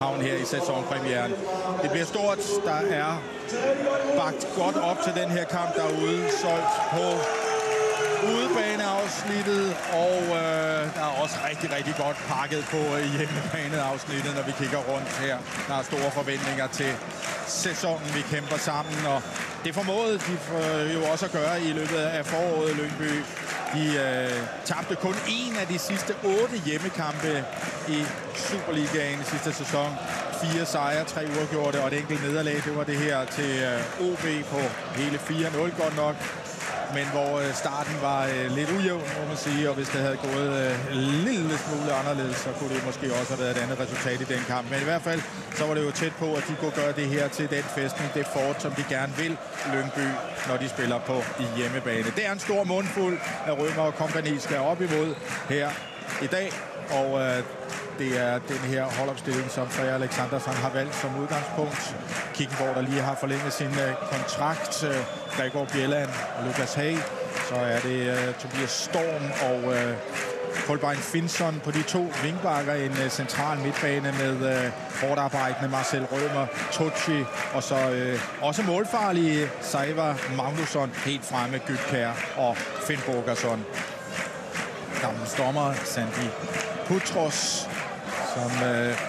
Havn her i sæsonpremieren. Det bliver stort. Der er bagt godt op til den her kamp derude. Solgt på udebaneafsnittet, og der er også rigtig godt pakket på hjemmebaneafsnittet, når vi kigger rundt her. Der er store forventninger til sæsonen, vi kæmper sammen, og det formåede de jo også at gøre i løbet af foråret. Lyngby, de tabte kun en af de sidste 8 hjemmekampe i Superligaen i sidste sæson. 4 sejre, 3 uafgjorte og et enkelt nederlag. Det var det her til OB på hele 4-0 godt nok. Men hvor starten var lidt ujævn, må man sige, og hvis det havde gået en lille smule anderledes, så kunne det måske også have været et andet resultat i den kamp. Men i hvert fald, så var det jo tæt på, at de kunne gøre det her til den festning, det fort, som de gerne vil, Lyngby, når de spiller på i hjemmebane. Det er en stor mundfuld af Rømer og kompagni skal op imod her i dag, og det er den her holdopstilling, som Freja Alexandersson har valgt som udgangspunkt. Kickenborg, der lige har forlænget sin kontrakt. Gregor Bjelland og Lukas Hag. Så er det Tobias Storm og Kolbein Finnsson på de 2 vingbakker. En central midtbane med hårdt arbejdende Marcel Rømer, Tucci og så også målfarlige Seivar Magnusson helt fremme, Gytkær og Finn Bogason. Gammel dommer Sandy Putros, som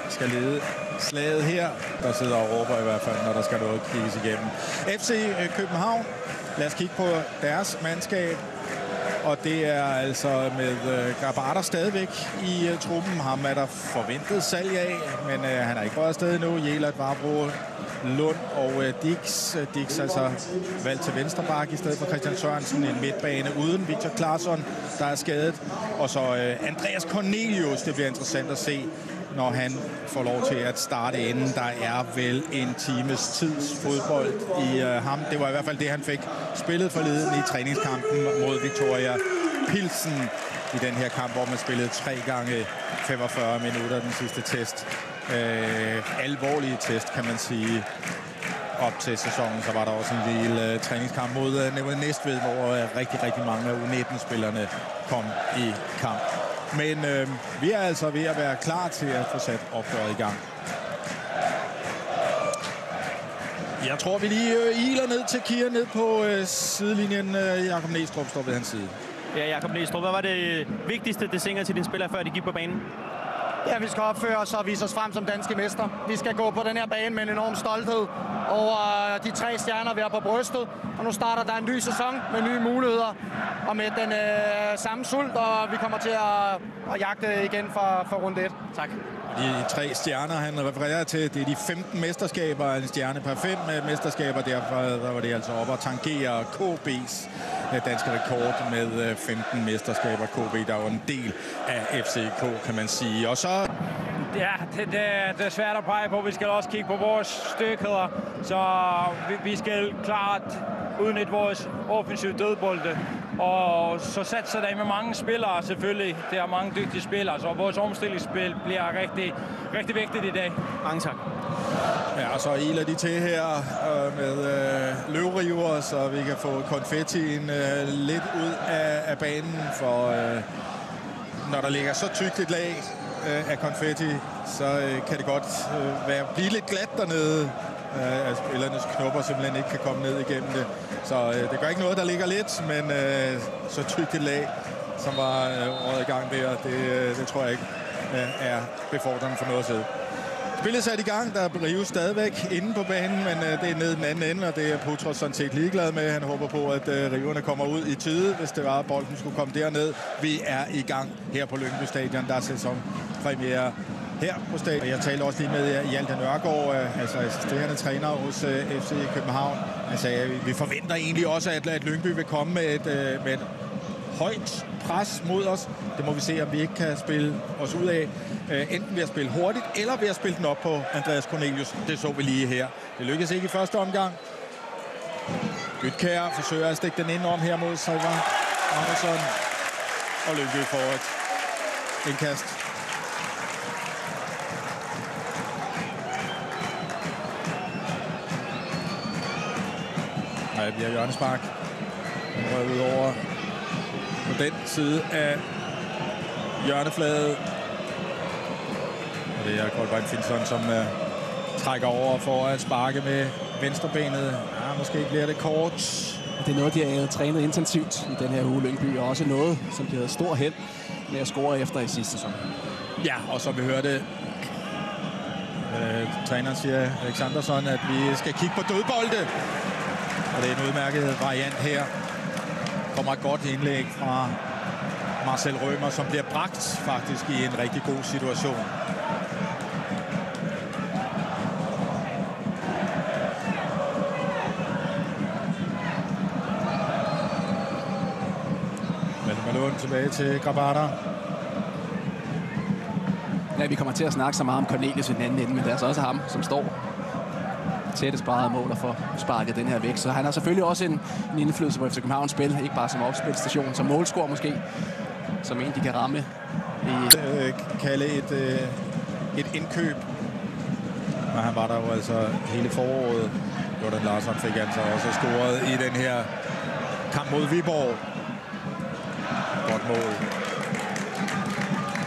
skal lede slaget her. Der sidder og råber i hvert fald, når der skal noget kigges igennem. FC København. Lad os kigge på deres mandskab. Og det er altså med Grabara stadigvæk i truppen. Ham er der forventet salg af, men han er ikke røget afsted nu. Jelert Varbro, Lund og Dix. Dix altså valgt til venstre bak i stedet for Christian Sørensen. En midtbane uden Victor Claesson, der er skadet. Og så Andreas Cornelius. Det bliver interessant at se, når han får lov til at starte inden. Der er vel en times tids fodbold i ham. Det var i hvert fald det, han fik spillet forleden i træningskampen mod Victoria Pilsen i den her kamp, hvor man spillede 3 gange 45 minutter den sidste test. Alvorlige test, kan man sige. Op til sæsonen, så var der også en lille træningskamp mod Næstved, hvor rigtig mange af U19-spillerne kom i kamp. Men vi er altså ved at være klar til at få sat opgøret i gang. Jeg tror, vi lige iler ned til Kier, ned på sidelinjen. Jakob Næstrup står ved hans side. Ja, Jakob Næstrup, hvad var det vigtigste, det singer til dine spillere, før de gik på banen? Ja, vi skal opføre os og vise os frem som danske mester. Vi skal gå på den her bane med en enorm stolthed over de 3 stjerner, vi har på brystet. Og nu starter der en ny sæson med nye muligheder og med den samme sult, og vi kommer til at jagte igen for runde 1. Tak. De 3 stjerner, han refererer til, det er de 15 mesterskaber, en stjerne per 5 mesterskaber. Derfor var det altså op at tangere KB's danske rekord med 15 mesterskaber. KB, der er jo en del af FCK, kan man sige. Og så... Ja, det er svært at pege på. Vi skal også kigge på vores styrkheder, så vi skal klart udnytte vores offensive dødbolde. Og så satser der med mange spillere selvfølgelig. Det er mange dygtige spillere, så vores omstillingsspil bliver rigtig vigtigt i dag. Mange tak. Ja, og så iler de til her med løvriver, så vi kan få konfettien lidt ud af banen, for når der ligger så tykt et lag af konfetti, så kan det godt blive lidt glat dernede. At spillernes knopper simpelthen ikke kan komme ned igennem det. Så det gør ikke noget, der ligger lidt, men så tykt et lag, som var røget i gang der, det tror jeg ikke er befordrende for noget at sidde. Spillet sat i gang, der rives stadigvæk inde på banen, men det er ned den anden ende, og det er Putros sådan set ligeglad med. Han håber på, at riverne kommer ud i tide, hvis det var, at bolden skulle komme derned. Vi er i gang her på Lyngby Stadion, der er sæsonpremiere her på stadion. Jeg talte også lige med Hjalte Nørgaard, altså assisterende træner hos FC København. Han sagde, at vi forventer egentlig også, at Lyngby vil komme med et højt pres mod os. Det må vi se, om vi ikke kan spille os ud af. Enten ved at spille hurtigt, eller ved at spille den op på Andreas Cornelius. Det så vi lige her. Det lykkedes ikke i første omgang. Gytkær forsøger at stikke den ind om her mod Seivar Magnusson. Og Lyngby får et indkast. Ja, det bliver hjørnespark. Den rører ud over på den side af hjørnefladet. Og det er Kolbeinn Finnsson, som trækker over for at sparke med venstrebenet. Ja, måske bliver det kort. Det er noget, de har trænet intensivt i den her uge, Lyngby, og også noget, som de havde stor held med at score efter i sidste sæson. Ja, og som vi hørte, træneren siger Alexandersson, at vi skal kigge på dødbolde. Og det er en udmærket variant her. Kommer et godt indlæg fra Marcel Rømer, som bliver bragt faktisk i en rigtig god situation. Malone tilbage til Grabara. Ja, vi kommer til at snakke så meget om Cornelius i den anden ende, men det er altså også ham, som står tættest på eget mål og får sparket den her væk. Så han har selvfølgelig også en indflydelse på FC Københavns spil, ikke bare som opspilstation, som målscorer måske, som en, de kan ramme. Kalde et indkøb. Men han var der jo altså hele foråret. Jordan Larsson fik altså også scoret i den her kamp mod Viborg. Godt mål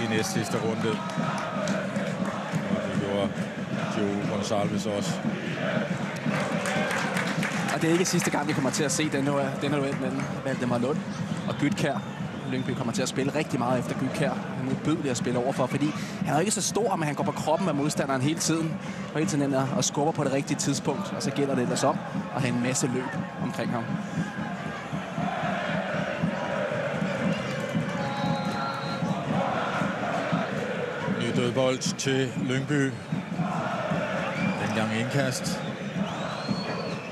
i næst sidste runde. Og det gjorde Joe Gonçalves også. Og det er ikke sidste gang, vi kommer til at se den her duel mellem Valdemar Lund og Gytkjær. Lyngby kommer til at spille rigtig meget efter Gytkjær. Han er modbydelig at spille overfor, fordi han er ikke så stor, men han går på kroppen af modstanderen hele tiden. Og hele tiden og skubber på det rigtige tidspunkt. Og så gælder det ellers om at have en masse løb omkring ham. Ny dødbold til Lyngby. Dengang indkast.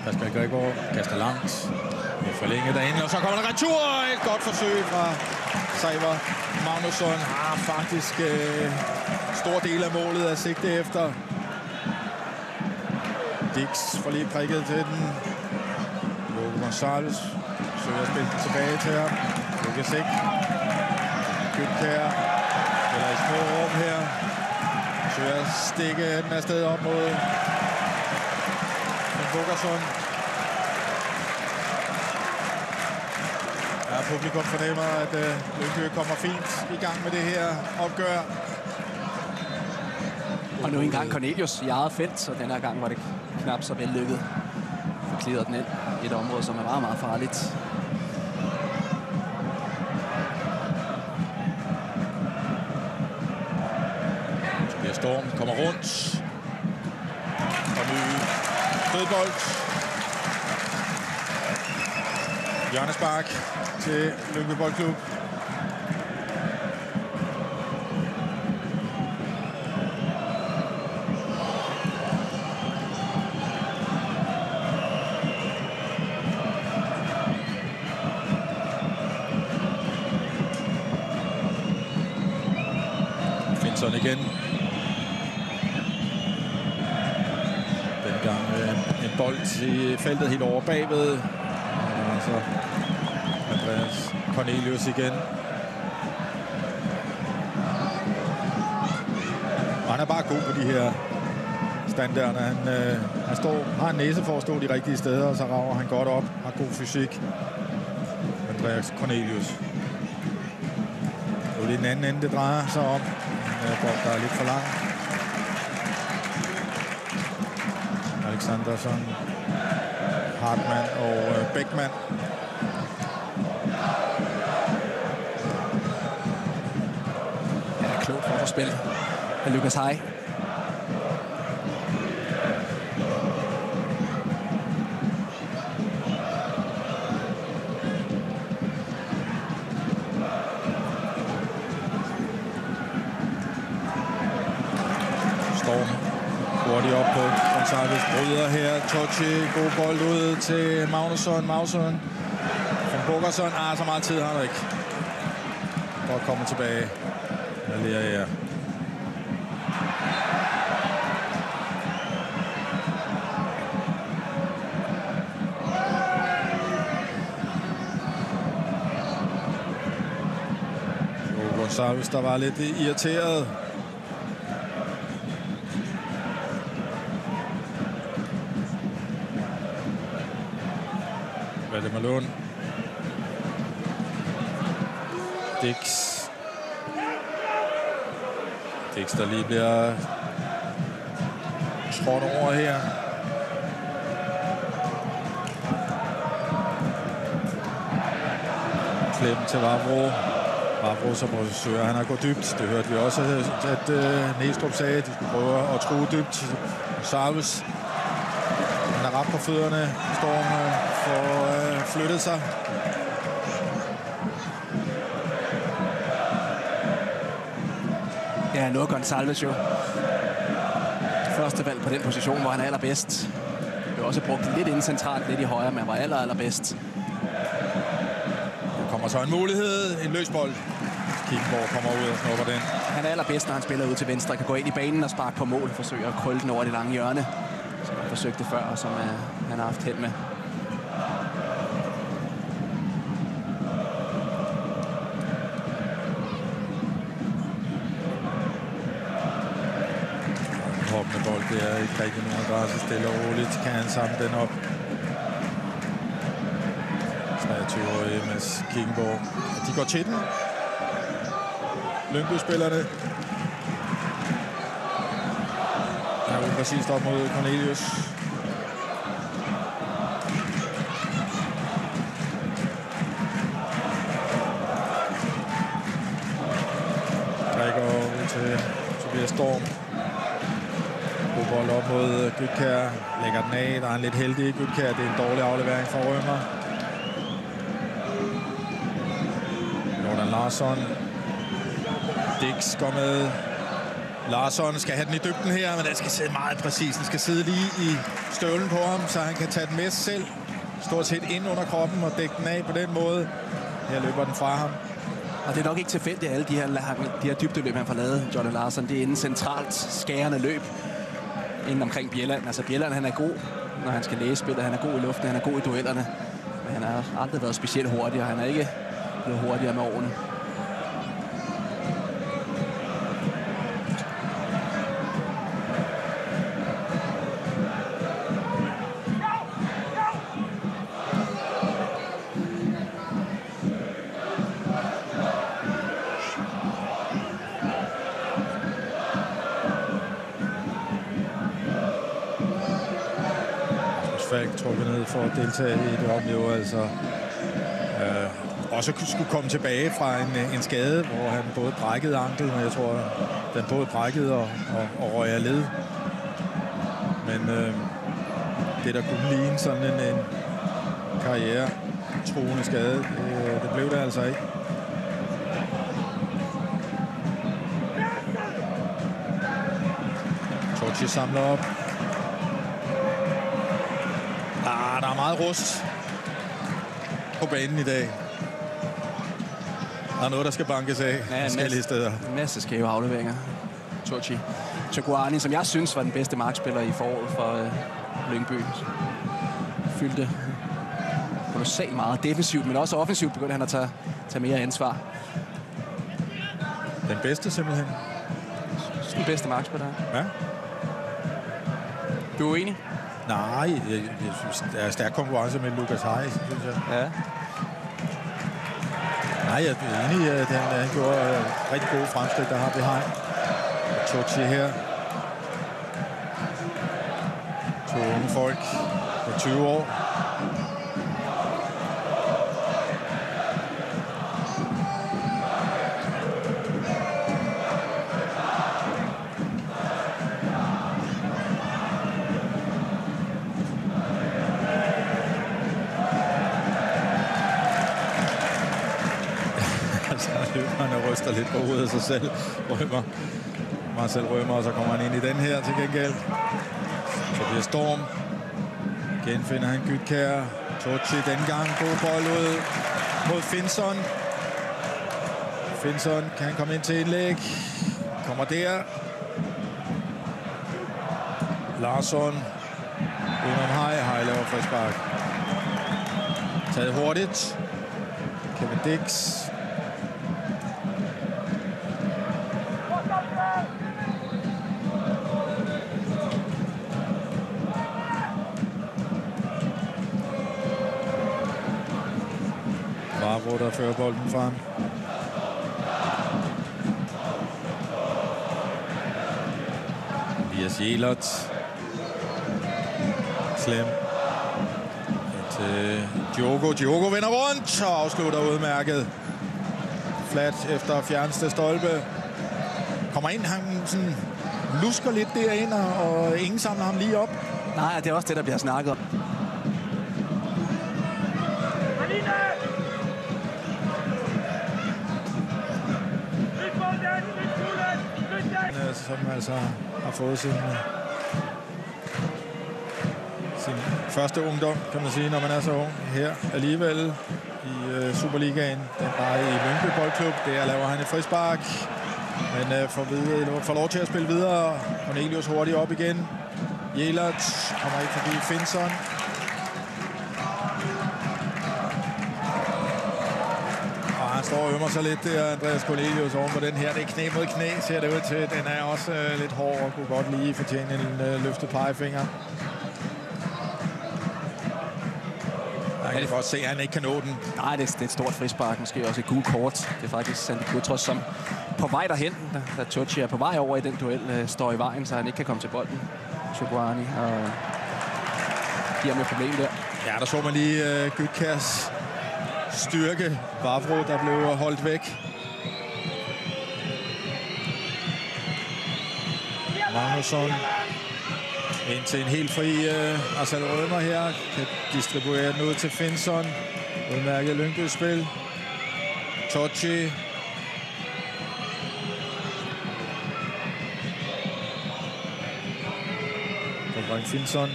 Pascal Gregor kaster langt. Vi forlænger derinde, og så kommer der retur. Et godt forsøg fra Seiver Magnusson. Faktisk stor del af målet at sigte efter. Dix får lige prikket til den. Loke Gonçalves søger at spille den tilbage til ham. Lukas ikke. Gytkjær eller i små rum her. Søger at stikke den afsted op mod Bogason. Ja, publikum fornemmer, at Lyngby kommer fint i gang med det her opgør. Og nu engang Cornelius i eget felt, så den her gang var det knap så vellykket. Forklidret den ind i et område, som er meget, meget farligt. Tobias Storm kommer rundt. Og ny dødbold. Hjørnespark til Lyngby Boldklub. Finnsson igen. Dengang en bold i feltet helt over bagved. Så Andreas Cornelius igen. Og han er bare god på de her standarderne. Han har en næse for at stå de rigtige steder, og så rager han godt op. Har god fysik. Andreas Cornelius. Det er lige den anden ende, det drejer sig om. Der er lidt for lang. Alexandersson, Hartmann og Beckmann. Ja, klogt forsvarsspil af Lukas Hej. Storm hurtigt op på Gonçalves, bryder her. Tochi, god bold ud til Magnusson. Magnusson. Von Bogason. Så meget tid har han ikke. For at komme tilbage. Ja. Gonçalves, der var lidt irriteret. Valdemar Lund. Dix. Dix, der lige bliver trådt over her. Klem til Vavro. Vavro som søger, han har gået dybt. Det hørte vi også, at Næstrup sagde, at de skulle prøve at true dybt. Sarves. Han er ramt på fødderne. Storm får flyttet sig. Ja, nu er Gonçalves jo første valg på den position, hvor han er allerbedst. Det er også brugt lidt indcentralt, lidt i højre, men var allerbedst. Der kommer så en mulighed. En løsbold. Kikkenborg kommer ud og snupper den. Han er allerbedst, når han spiller ud til venstre. Kan gå ind i banen og sparke på mål. Forsøger at krølle den over det lange hjørne. Som han forsøgte før, og som han har haft held med. Hoppende bold, det er ikke rigtig nogen adresse. Stille og roligt kan han samle den op. 23-årige Mads Kikkenborg. De går til den. Lyngby-spillerne. Der er jo præcist op mod Cornelius. Trækker over til Tobias Storm. God bold op mod Gytkjær. Lægger den af. Der er en lidt heldig Gytkjær. Det er en dårlig aflevering fra Rømer. Jordan Larsson. Dix går med. Larsson skal have den i dybden her, men den skal sidde meget præcis. Den skal sidde lige i støvlen på ham, så han kan tage den med selv. Stort set ind under kroppen og dække den af på den måde. Her løber den fra ham. Og det er nok ikke tilfældigt, at alle de her dybdeløb, han får lavet, Jordan Larsson, det er inden centralt skærende løb inden omkring Bjelland. Altså Bjelland, han er god, når han skal læse spillet. Han er god i luften, han er god i duellerne. Men han har aldrig været specielt hurtig, og han er ikke blevet hurtigere med årene. Trukket ned for at deltage i det oplever, altså også skulle komme tilbage fra en skade, hvor han både brækkede ankel, men jeg tror, den både brækkede og røg af led. Men det, der kunne ligne sådan en karriere-truende skade, det blev det altså ikke. Torchi samler op. Der er meget rust på banen i dag. Der er noget, der skal bankes af forskellige steder. En masse skæve afleveringer. Torchi Tjoguani, som jeg synes var den bedste markspiller i foråret for Lyngby. Fyldte kolossalt meget defensivt, men også offensivt begyndte han at tage mere ansvar. Den bedste simpelthen? Den bedste markspiller. Ja. Du er uenig? Nej, jeg synes, der er stærk konkurrence med Lukas Heij, synes jeg. Ja. Nej, jeg er enig i, at han gjorde rigtig gode fremskridt, der har Heij. Torchi her. To unge folk på 20 år. Han ryster lidt på hovedet af sig selv. Marcel Rømer, og så kommer han ind i den her til gengæld. Så bliver Storm. Genfinder han Gytkjær. Torchi dengang. God bold ud mod Finson. Finson kan komme ind til indlæg. Kommer der. Larsson. Udenom Heij. Heij laver frispark. Taget hurtigt. Kevin Dix. Vavro, der fører bolden frem. Jelert. Slem. Til Diogo. Diogo vender rundt og afslutter udmærket. Flat efter fjerneste stolpe. Kommer ind, han sådan lusker lidt derind, og ingen samler ham lige op. Nej, det er også det, der bliver snakket om. Som altså har fået sin første ungdom, kan man sige, når man er så ung her alligevel i Superligaen. Den bare i Lyngby Boldklub. Der laver han et frispark, men får lov til at spille videre. Cornelius hurtigt op igen. Jelert kommer ikke forbi Finson. Han står og ømmer sig lidt der, Andreas Cornelius, oven på den her. Det er knæ mod knæ, ser det ud til. Den er også lidt hård og kunne godt lige fortjene en løftet pegefinger. Jeg kan godt se, at han ikke kan nå den. Nej, det er et stort frispark. Måske også et gult kort. Det er faktisk Sandy Gutros, som på vej derhen, da Tocci er på vej over i den duel, står i vejen, så han ikke kan komme til bolden. Choguani og giver med problem der. Ja, der så man lige Gytkærs styrke. Vavro, der blev holdt væk. Magnusson ind til en helt fri Marcel Rømer her. Kan distribuere den ud til Finson. Udmærket Lyngby-spil. Tocci. Frank Finson.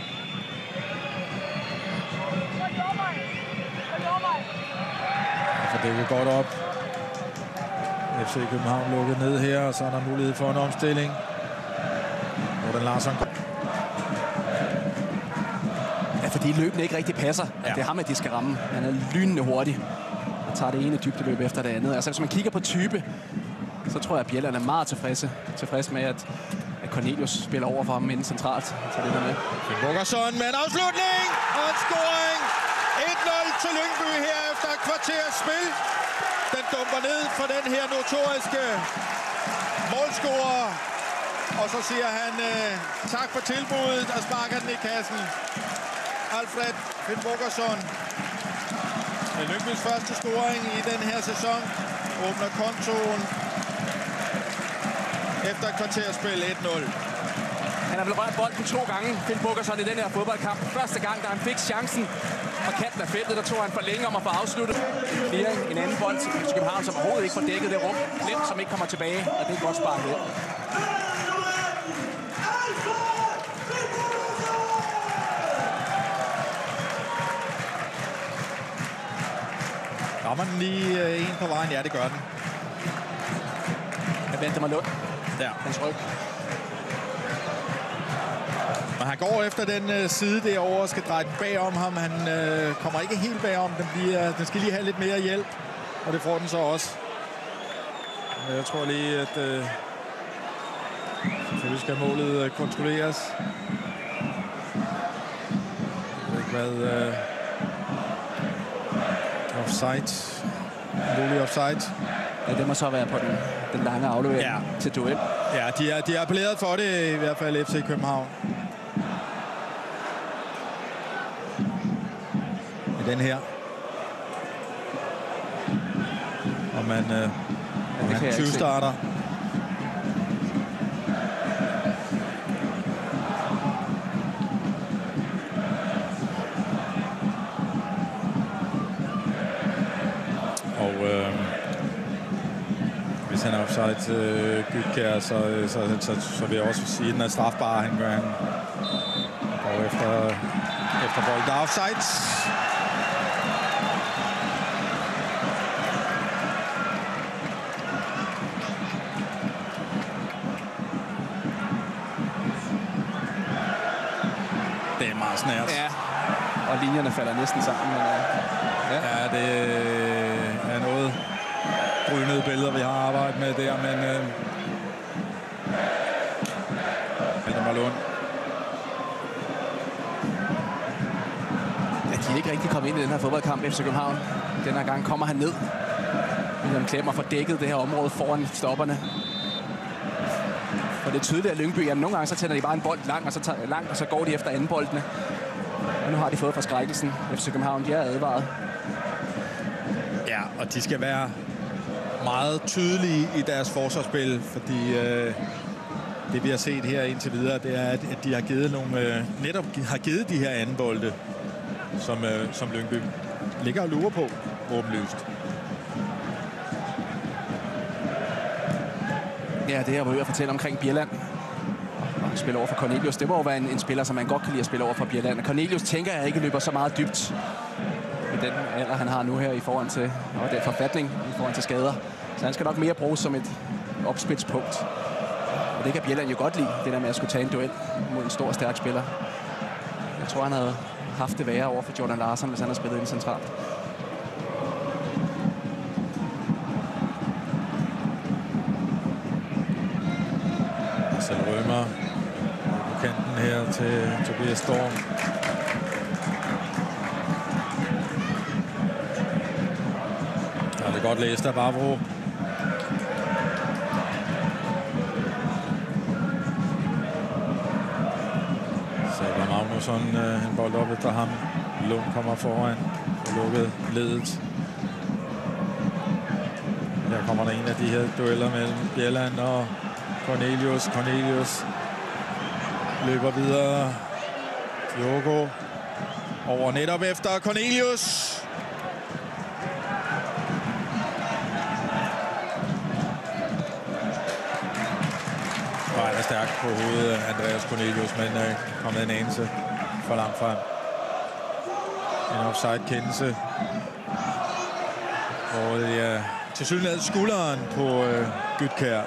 Det er godt op. FC København lukket ned her, og så er der mulighed for en omstilling. Hvordan Larsson. Ja, fordi løbene ikke rigtig passer. Ja. Det er ham, at de skal ramme. Han er lynende hurtig og tager det ene dybdeløb efter det andet. Altså, hvis man kigger på type, så tror jeg, at Bjelland er meget tilfreds med, at Cornelius spiller over for ham inden centralt. Så det der med. Finn Bogerson med en afslutning og en scoring. 1-0 til Lyngby her efter et kvarters spil. Den dumper ned for den her notoriske målscorer. Og så siger han tak for tilbuddet og sparker den i kassen. Alfred Finn Bogerson med Lyngbys første scoring i den her sæson. Åbner kontoen efter et kvarterspil 1-0. Han har vel rørt bolden 2 gange, Finn Bogerson, i den her fodboldkamp. Første gang, da han fik chancen fra kanten af feltet, der tog han for længe om at få afsluttet. En anden bold til København, som overhovedet ikke får dækket det rum. Glem, som ikke kommer tilbage, og det er godt sparket ind. Rammer den lige en på vejen? Ja, det gør den. Jeg venter mig Lund. Der. Hans ryg. Men han går efter den side derovre og skal dreje den bagom ham. Han kommer ikke helt bagom. Den skal lige have lidt mere hjælp, og det får den så også. Men jeg tror lige, at selvfølgelig skal målet kontrolleres. Jeg ved ikke, hvad offside. Mulig offside. Ja, det må så være på den lange aflevering til duel. Ja, de er appelleret for det, i hvert fald FC København. I den her. Og man 20 starter. Og hvis han er offside til Gytkær, så vil jeg også sige, at den er strafbar. Han går efter bolden. Der er offside. Det er meget snært. Ja, og linjerne falder næsten sammen. Men, ja, det er noget grønnede billeder, vi har arbejdet med der, men Valdemar Lund. Ja, de er ikke rigtig kommet ind i den her fodboldkamp, FC København. Den her gang kommer han ned. William Klemmer får dækket det her område foran stopperne. For det er tydeligt, at Lyngby, jamen nogle gange så tænder de bare en bold langt, og så går de efter anden boldene. Og nu har de fået forskrækkelsen. FC København, de er advaret. Ja, og de skal være meget tydelige i deres forsvarsspil, fordi det vi har set her indtil videre, det er, at de har givet nogle, netop har givet de her anden bolde, som Lyngby ligger og lurer på, åbenlyst. Ja, det jeg var ved at fortælle omkring Bjelland. Og spiller over for Cornelius. Det må jo være en spiller, som man godt kan lide at spille over for Bjelland. Cornelius tænker jeg ikke løber så meget dybt i den alder, han har nu her i forhold til og den forfatning i forhold til skader. Så han skal nok mere bruges som et opspilspunkt. Og det kan Bjelland jo godt lide, det der med at skulle tage en duel mod en stor, stærk spiller. Jeg tror, han havde haft det værre over for Jordan Larsson, hvis han havde spillet ind centralt. Marcel Rømer på kanten her til Tobias Storm. Ja, det er godt læst af Vavro. Saber Magnusson en bold op efter ham. Lund kommer foran og lukket ledet. Her kommer der en af de her dueller mellem Bjelland og Cornelius. Cornelius løber videre. Diogo over netop efter Cornelius. Og han er stærk på hovedet, Andreas Cornelius, men kommet en anelse for langt frem. En offside-kendelse. Og det er tilsyneladende skulderen på Gytkjær,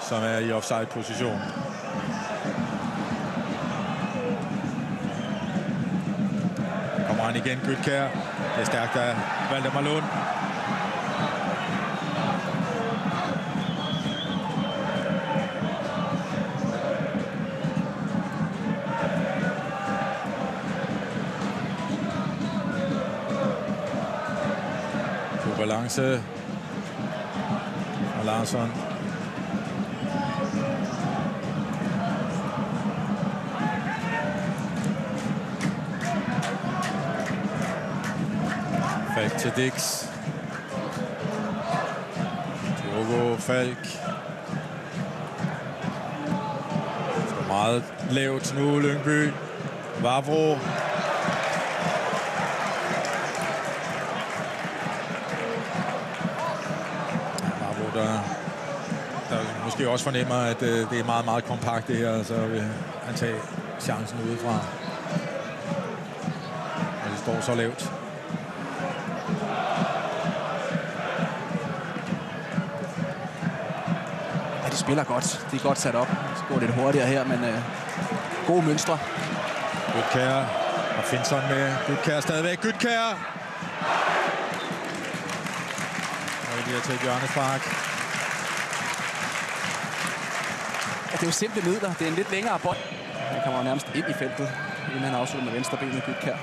som er i offside-position. Kommer han igen, Gytkjær. Det er stærkt af Valdemar Lund. God balance. Og Larsson. Falk til Dix. Diogo Falk. Så meget lavt nu, Lyngby. Vavro. Vavro, der måske også fornemmer, at det er meget, meget kompakt det her, så vil han tage chancen udefra. Og det står så lavt. De spiller godt. De er godt sat op. Det går lidt hurtigere her, men gode mønstre. Gytkjær og Finson med. Gytkjær stadigvæk. Gytkjær! Og det bliver til et hjørnespark. Ja, det er jo simple midler. Det er en lidt længere bold. Han kommer nærmest ind i feltet, inden han afslutter med venstre ben med Gytkjær.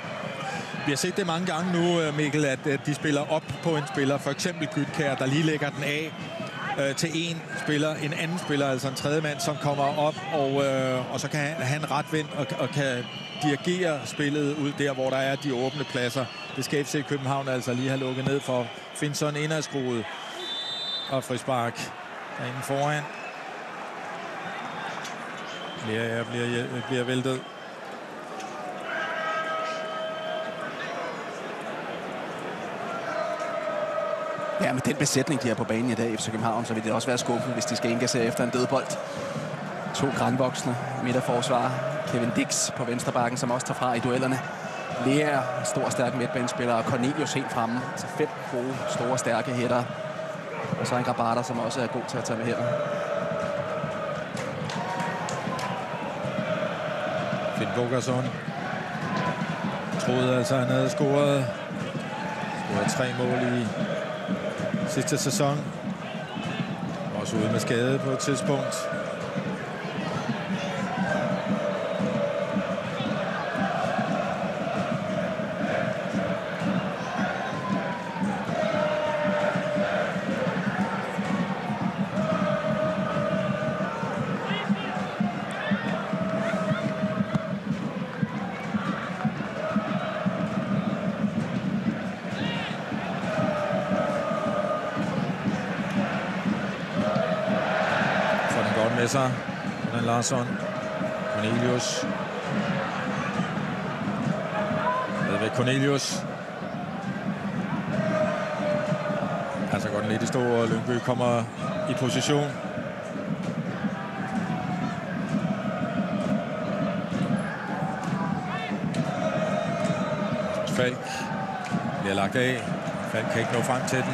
Vi har set det mange gange nu, Mikkel, at de spiller op på en spiller. For eksempel Gytkjær, der lige lægger den af til en spiller, en anden spiller, altså en tredje mand, som kommer op, og så kan han retvendt og kan dirigere spillet ud der, hvor der er de åbne pladser. Det skal FC København altså lige have lukket ned for. Finson indadskruet og frispark derinde foran. Bliver væltet. Ja, med den besætning, de har på banen i dag i FC København, så vil det også være skuffet, hvis de skal indkassere efter en dødbold. 2 grænvoksne midterforsvarer. Kevin Dix på venstre bakken, som også tager fra i duellerne. Lea, stor stærk midtbanespiller, og Cornelius helt fremme. Så 5 gode, store, stærke hætter. Og så en Grabata, som også er god til at tage med hætter. Finn Bogason troede altså, han havde scoret 3 mål i sidste sæson. Også ude med skade på et tidspunkt. med sig. Roland Larsson. Cornelius. Ved Cornelius. Altså går den lidt i stå, og Lyngby kommer i position. Falk bliver lagt af. Falk kan ikke nå frem til den.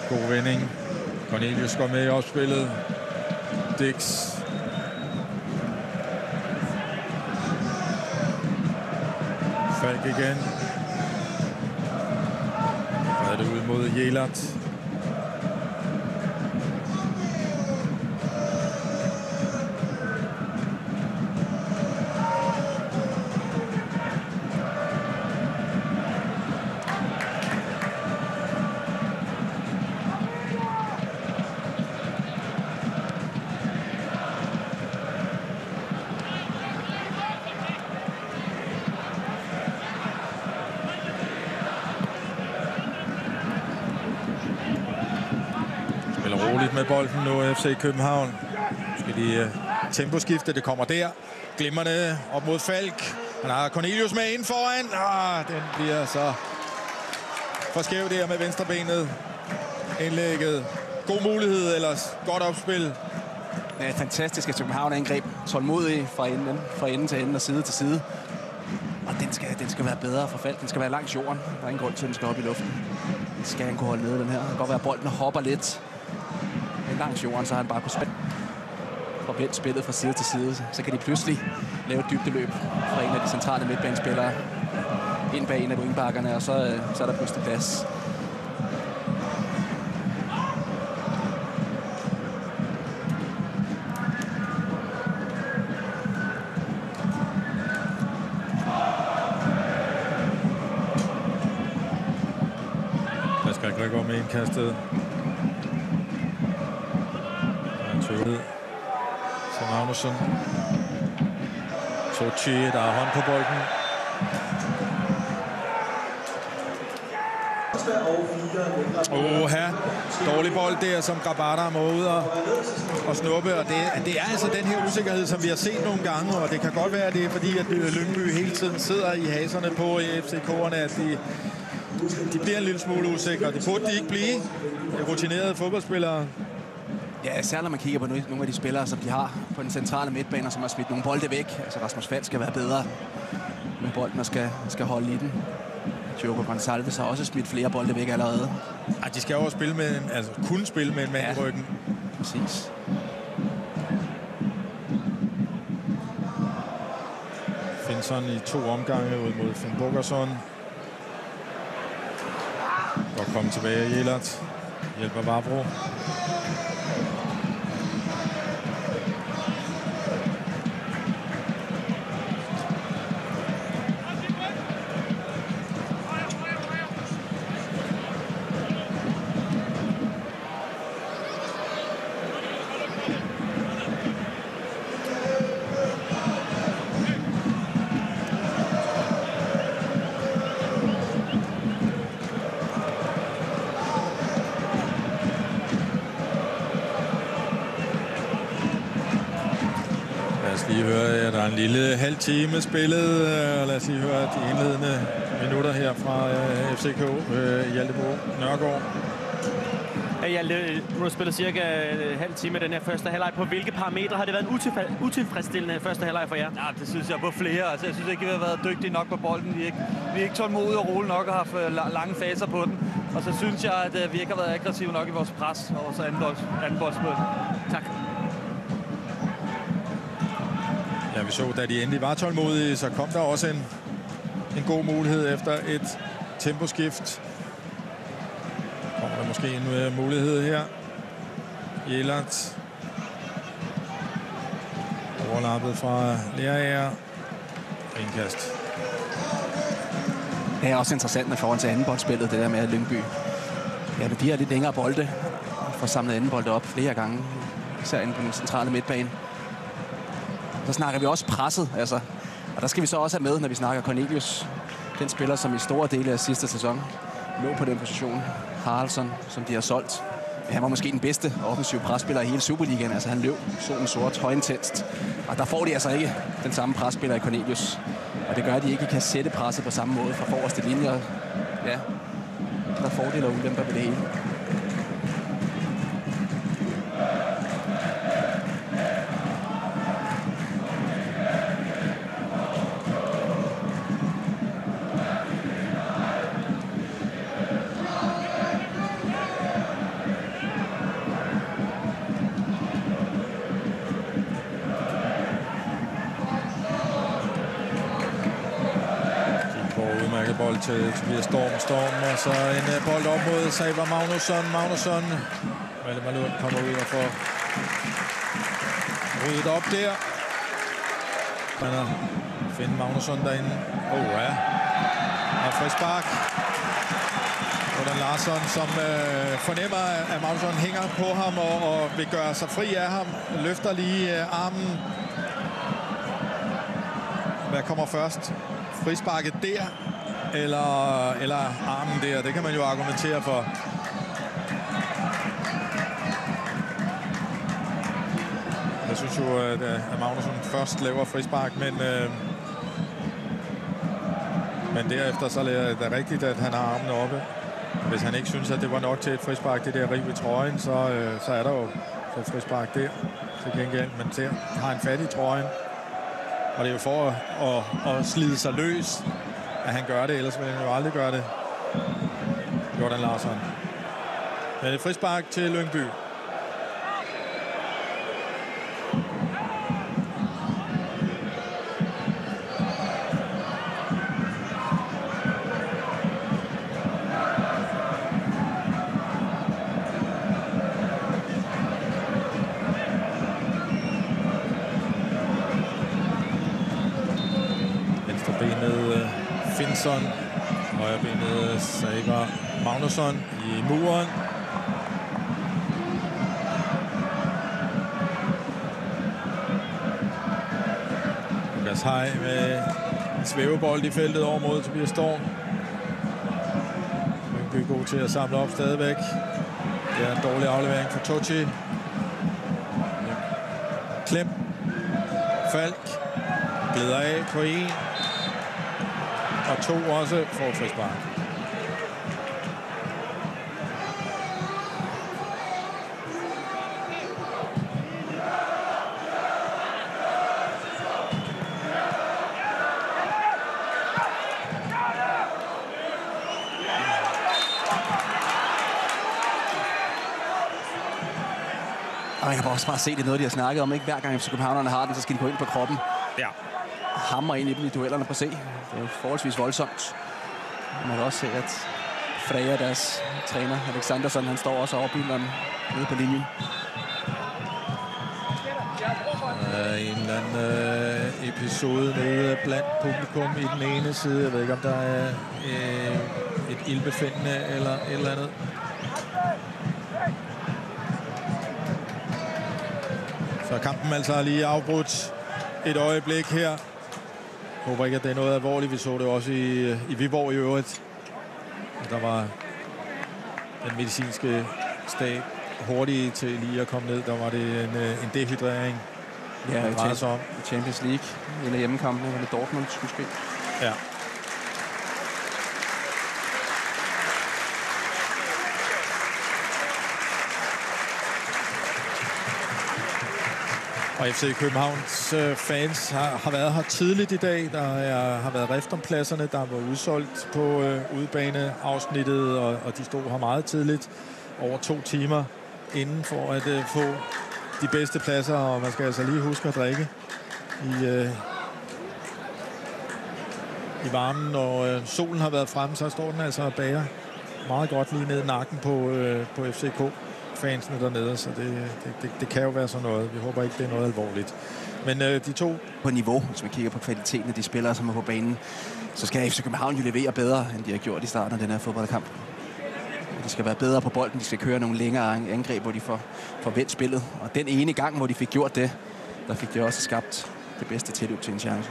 God vending. Cornelius går med i opspillet. Dix. Falk igen. Så er det ud mod Jelert. Med bolden nu, FC København. Skal de temposkifte, det kommer der. Glimmerne op mod Falk. Han har Cornelius med ind foran. Den bliver så for skæv der med venstrebenet. Indlægget. God mulighed, ellers godt opspil. Ja, fantastisk at København angreb. Tålmodig fra ende til ende og side til side. Og den skal være bedre for Falk. Den skal være langs jorden. Der er ingen grund til, at den skal op i luften. Den skal han kunne holde nede, den her. Det kan godt være, at bolden hopper lidt langs jorden, så har han bare kunnet forvente spillet fra side til side. Så kan de pludselig lave et dybdeløb fra en af de centrale midtbanespillere ind bag en af wingbackerne, og så er der pludselig plads. Pascal Gregor med indkastet. Så Magnusson. Sochi, der er hånd på bolden. Her. Dårlig bold der, som Grabara må ud og snuppe. Og det er altså den her usikkerhed, som vi har set nogle gange. Og det kan godt være, at det er fordi, at Lyngby hele tiden sidder i haserne på FCK'erne, at de bliver en lille smule usikre. Det burde de ikke blive. De rutinerede fodboldspillere. Ja, særligt når man kigger på nogle af de spillere, som de har på den centrale midtbane, som har smidt nogle bolde væk. Altså Rasmus Falk skal være bedre med bolden og skal holde i den. Diogo Gonçalves har også smidt flere bolde væk allerede. Ja, de skal jo spille med kunne spille med en mand i ryggen. Præcis. Finson i 2 omgange ud mod Finn Bogerson. Godt komme tilbage i Jelert. Hjælper Vavro. Der er en lille halv time spillet. Lad os lige høre de indledende minutter her fra FCK Hjalte Nørgaard. Ja, Hjalte, du har spillet cirka en halv time den her første halvleg. På hvilke parametre har det været en utilfredsstillende første halvleg for jer? Ja, det synes jeg på flere. Altså, jeg synes ikke, vi har været dygtige nok på bolden. Vi er ikke tålmodige og rolige nok og har haft lange faser på den. Og så synes jeg, at vi ikke har været aggressive nok i vores pres og vores anden boldspil. Tak. Ja, vi så, da de endelig var tålmodige, så kom der også en god mulighed efter et temposkift. Kommer der måske en mulighed her. Jelert. Overlappet fra Lerager. Indkast. Det er også interessant med forhold til andenboldspillet, det der med Lyngby. Ja, de har lidt længere bolde. Får samlet andenbolde op flere gange. Især inde på den centrale midtbane. Så snakker vi også presset, altså. Og der skal vi så også have med, når vi snakker Cornelius. Den spiller, som i store dele af sidste sæson lå på den position. Haraldsson, som de har solgt. Han var måske den bedste offensive presspiller i hele Superligaen. Altså han løb solen sort, højintenst. Og der får de altså ikke den samme presspiller i Cornelius. Og det gør, at de ikke kan sætte presset på samme måde fra forreste linjer. Ja, der er fordele og ulemper ved det hele. Bold til Tobias Storm, og så en bold op mod Saber Magnusson. Valdemar Lund kommer ud og får ryddet op der. Man finder Magnusson derinde. Ja. Og frispark. Jordan Larsson, som fornemmer, at Magnusson hænger på ham og vil gøre sig fri af ham. Løfter lige armen. Hvad kommer først? Frisparket der. Eller armen der. Det kan man jo argumentere for. Jeg synes jo, at Magnusson først laver frispark, men derefter så er det rigtigt, at han har armen oppe. Hvis han ikke synes, at det var nok til et frispark, det der riv i trøjen, så er der jo et frispark der til gengæld. Men der har han fat i trøjen. Og det er jo for at slide sig løs, at han gør det, ellers vil han jo aldrig gøre det. Jordan Larsson. Men et frispark til Lyngby. Venstrebenet Finnsson, højrebenet Saber Magnusson i muren. Lukas Hej med en svævebold i feltet over mod Tobias Storm. Lyngby god til at samle op stadigvæk. Det er en dårlig aflevering for Tochi. Klem. Falk. Glider af på en. Og to også får et frispark. Og jeg kan også bare se, det er noget, de har snakket om. Ikke hver gang FC Københavnerne har den, så skal de gå ind på kroppen. Ja. Hammer ind i dem i duellerne på C. Det er jo forholdsvis voldsomt. Man kan også se, at Freja, deres træner, Alexandersson, han står også over bilerne nede på linjen. En eller anden episode nede blandt publikum i den ene side. Jeg ved ikke, om der er et ildbefindende eller et eller andet. Så kampen altså lige afbrudt et øjeblik her. Jeg håber ikke, at det er noget alvorligt. Vi så det også i Viborg i øvrigt. Der var den medicinske stab hurtigt til lige at komme ned. Der var det en dehydrering. Ja, i Champions League. En af hjemmekampene, hvor det Dortmund skulle ske. Ja. Og FC Københavns fans har været her tidligt i dag. Der har været rift om pladserne, der var udsolgt på udebaneafsnittet, og de stod her meget tidligt, over 2 timer inden for at få de bedste pladser, og man skal altså lige huske at drikke i varmen. Når solen har været fremme, så står den altså og bager meget godt lige ned i nakken på FCK-fansene dernede. Så det kan jo være sådan noget. Vi håber ikke, det er noget alvorligt. Men de to... På niveau, hvis man kigger på kvaliteten af de spillere, som er på banen, så skal FC København jo levere bedre, end de har gjort i starten af den her fodboldkamp. De skal være bedre på bolden, de skal køre nogle længere angreb, hvor de får vendt spillet. Og den ene gang, hvor de fik gjort det, der fik de også skabt det bedste tilløb til en chance.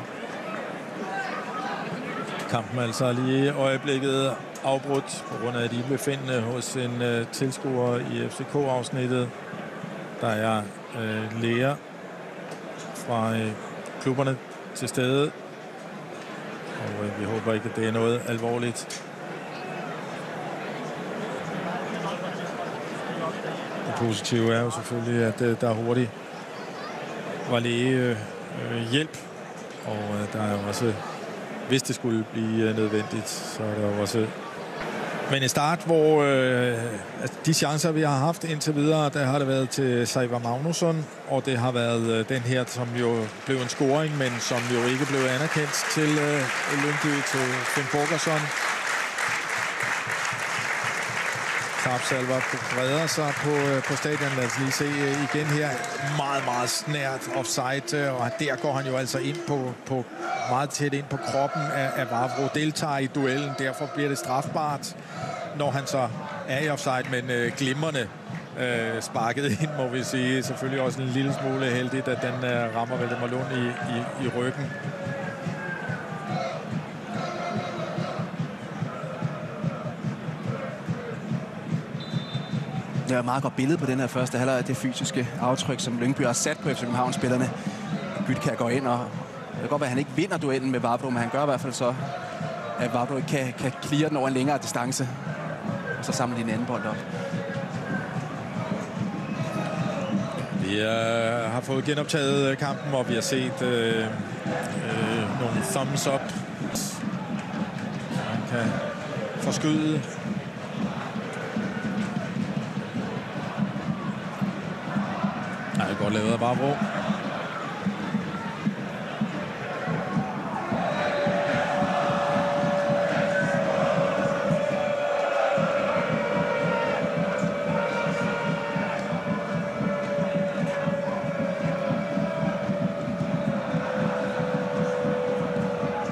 Kampen altså lige i øjeblikket afbrudt på grund af de befindende hos en tilskuer i FCK-afsnittet. Der er læger fra klubberne til stede, og vi håber ikke, at det er noget alvorligt. Det positive er jo selvfølgelig, at der hurtigt var læge hjælp, og der er jo også, hvis det skulle blive nødvendigt, så er der jo også... Men en start, hvor de chancer, vi har haft indtil videre, der har det været til Seivar Magnusson, og det har været den her, som jo blev en scoring, men som jo ikke blev anerkendt til Lyngby, til Finn Borgersson. Klapsalver breder sig på stadion. Lad os lige se igen her. Meget, meget snært offside, og der går han jo altså ind på meget tæt ind på kroppen af Vavro. Deltager i duellen, derfor bliver det strafbart, når han så er i offside, men glimrende sparket ind, må vi sige. Selvfølgelig også en lille smule heldigt, at den rammer Valdemar Lund i ryggen. Det er et meget godt billede på den her første halvleg af det fysiske aftryk, som Lyngby har sat på FC København-spillerne. Gytkjær går ind, og det kan godt være, at han ikke vinder duellen med Vavro, men han gør i hvert fald så, at Vavro ikke kan clear den over en længere distance. Og så samler de en anden bold op. Vi har fået genoptaget kampen, og vi har set nogle thumbs up. Man kan forskyde. Nej, det er godt lavet af Vavro.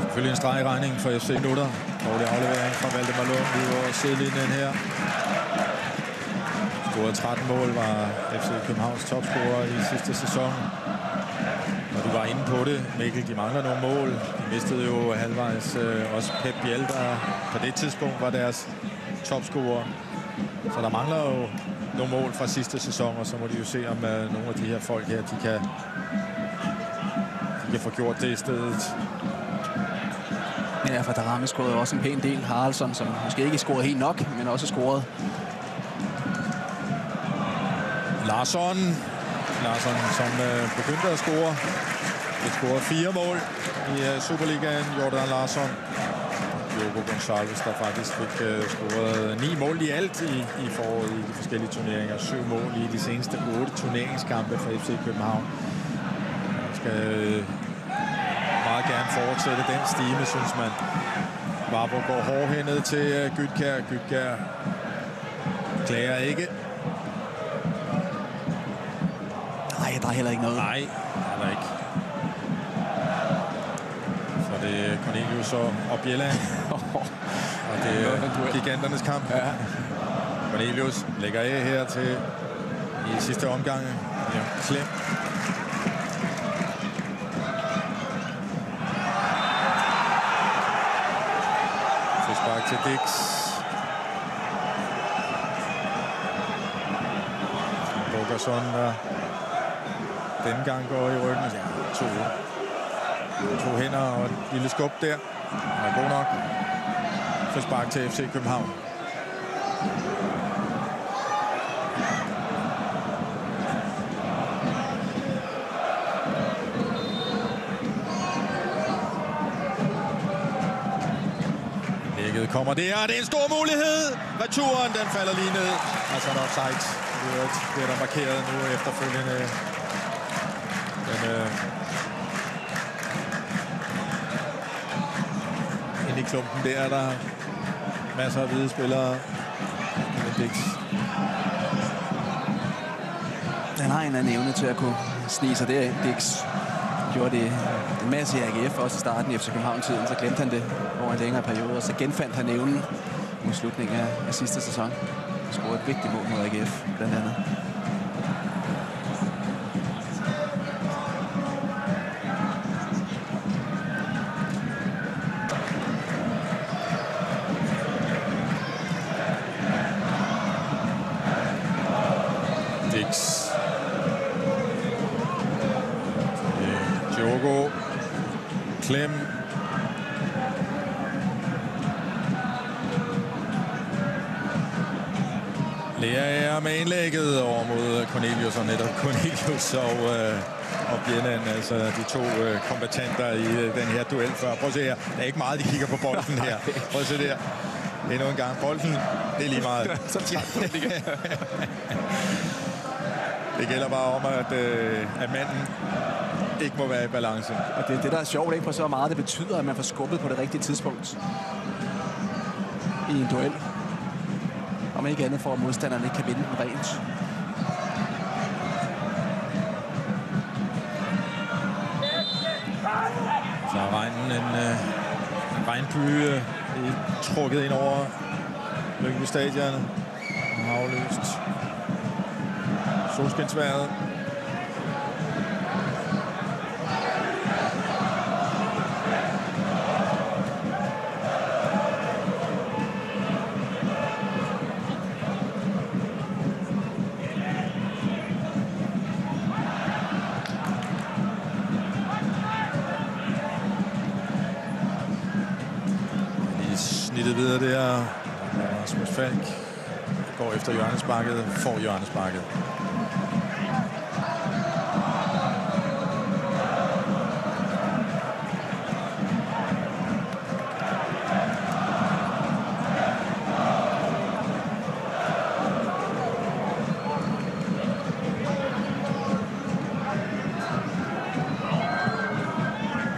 Selvfølgelig en streg i regningen for FC Nutter. Dårlig aflevering fra Valdemar Lund ud over sidelinjen her. Scoret 13 mål, var FC Københavns topscorer i sidste sæson. Og du var inde på det, Mikkel, de mangler nogle mål. De mistede jo halvvejs også Pep Biel, der på det tidspunkt var deres topscorer. Så der mangler jo nogle mål fra sidste sæson, og så må de jo se, om nogle af de her folk her, de kan få gjort det i stedet. Ja, for Darami scorede også en pæn del. Haraldsson, som måske ikke scorede helt nok, men også scorede. Larsson, som begyndte at score. Han scorede 4 mål i Superligaen. Jordan Larsson. Diogo Gonçalves, der faktisk fik scoret 9 mål i alt i foråret i de forskellige turneringer. 7 mål i de seneste 8 turneringskampe for FC København. Man skal meget gerne fortsætte den stime, synes man. Vavro går hårdhændet til Gytkjær. Gytkjær klager ikke. Nej, der er heller ikke noget. Nej, heller ikke. Så det er Cornelius og Bjelland. Og det er giganternes kamp. Ja. Cornelius lægger af her til i sidste omgang. Ja, Klem. Frispark til Dix. Borgersson, der denne gang går i ryggen. Ja, to hænder og et lille skub der. Er god nok. Frispark til FC København. Lægget kommer der. Det er en stor mulighed. Returen, den falder lige ned. Altså en offside. Det bliver der markeret nu efterfølgende. i klumpen der. Der er masser af hvide spillere. Dix. Han har en eller anden evne til at kunne snige sig derind. Dix gjorde det en masse i AGF, også i starten i FC København-tiden. Så glemte han det over en længere periode, og så genfandt han evnen mod slutningen af sidste sæson. Han scorede et vigtigt mål mod AGF, blandt andet. Dix. Diogo. Klem. Lea med indlægget over mod Cornelius, og netop Cornelius og Bjelland, altså de to kombattanter i den her duel før. Prøv at se her, der er ikke meget, de kigger på bolden her. Prøv at se der. Endnu en gang. Bolden, det er lige meget. Det gælder bare om, at manden ikke må være i balance. Og det er det, der er sjovt, ikke? For så meget det betyder, at man får skubbet på det rigtige tidspunkt i en duel. Om ikke andet for, at modstanderne ikke kan vinde den rent. Så er regnen en regnbyge trukket ind over Lyngby Stadion. Afløst solskinsvejret. Snittet videre der. Rasmus Falk går efter hjørnesparket, får hjørnesparket.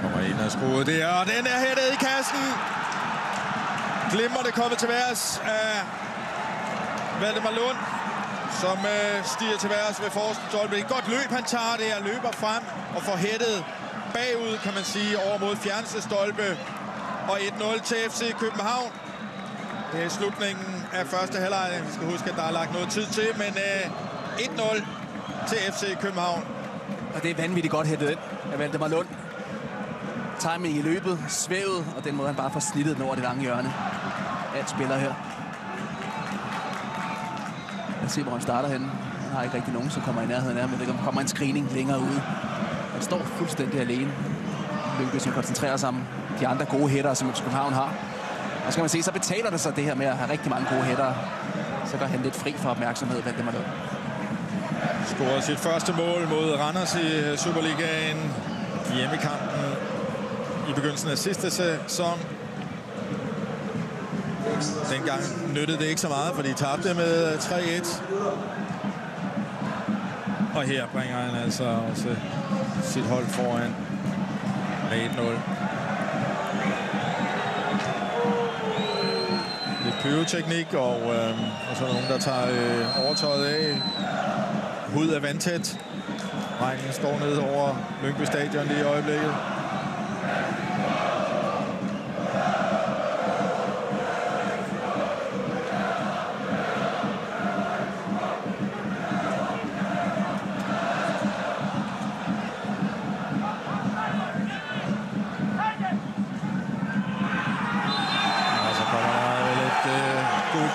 Kommer ind og skruet der, og den er hættet i kassen. Glimrende kommet til værs af Valdemar Lund, som stiger til værs ved forreste stolpe. Et godt løb, han tager det, og løber frem og får hættet bagud, kan man sige, over mod fjerneste stolpe. Og 1-0 til FC København. Det er slutningen af første halvleg. Vi skal huske, at der er lagt noget tid til, men 1-0 til FC København. Og det er vanvittigt godt hættet ind af Valdemar Lund. Timing i løbet, svævet, og den måde han bare får snittet den over det lange hjørne. Alt spiller her. Lad os se, hvor han starter henne. Han har ikke rigtig nogen, som kommer i nærheden af, men der kommer en screening længere ude. Han står fuldstændig alene. Lyngby, som koncentrerer sig om de andre gode hættere, som København har. Og så kan man se, så betaler det sig det her med at have rigtig mange gode hættere. Så går han lidt fri for opmærksomhed, hvad det må løbe. Scorede sit første mål mod Randers i Superligaen. Hjemmekampen i begyndelsen af sidste sæson. Dengang nyttede det ikke så meget, fordi de tabte med 3-1. Og her bringer han altså også sit hold foran med 1-0. Lidt pyroteknik, og så nogen, der tager overtøjet af. Hud er vandtæt. Regnen står ned over Lyngby Stadion lige i øjeblikket.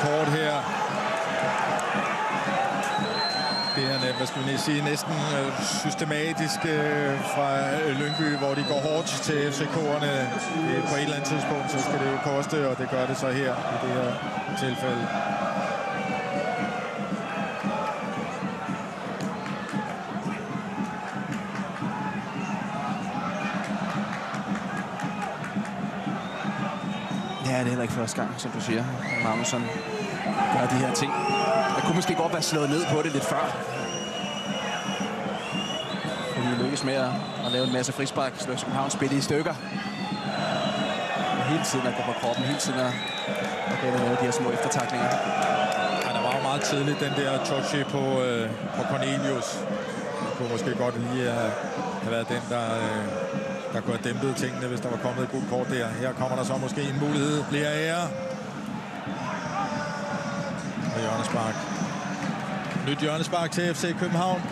Kort her. Det er, hvad skal vi sige, næsten systematisk fra Lyngby, hvor de går hårdt til FCK'erne. På et eller andet tidspunkt, så skal det jo koste, og det gør det så her i det her tilfælde. Ja, det er heller ikke første gang, som du siger. Magnusson gør de her ting. Jeg kunne måske godt være slået ned på det lidt før. Fordi det lykkes med at lave en masse frispark. Slå København spille i stykker. hele tiden at gå på kroppen, hele tiden at lave de her små eftertakninger. Ja, der var jo meget tidligt den der touche på Cornelius. Det kunne måske godt lige have været den, der kunne have dæmpet tingene, hvis der var kommet et godt kort der. Her kommer der så måske en mulighed. Lea Ære. Og hjørnespark. Nyt hjørnespark til FC København.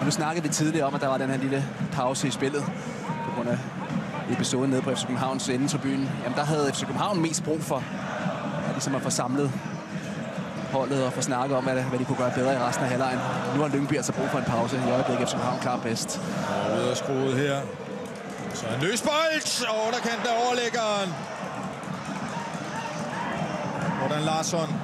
Og nu snakkede vi tidligere om, at der var den her lille pause i spillet på grund af episoden nede på FC Københavns endetribune. Jamen der havde FC København mest brug for ligesom at få samlet holdet og få snakket om, hvad de kunne gøre bedre i resten af halvlejen. Nu har Lyngby altså brug for en pause. I øjeblikket FC København klar bedst. Og ud af skruet her. Så en løsbold! Og underkendt af overlæggeren. Hvordan Larsson.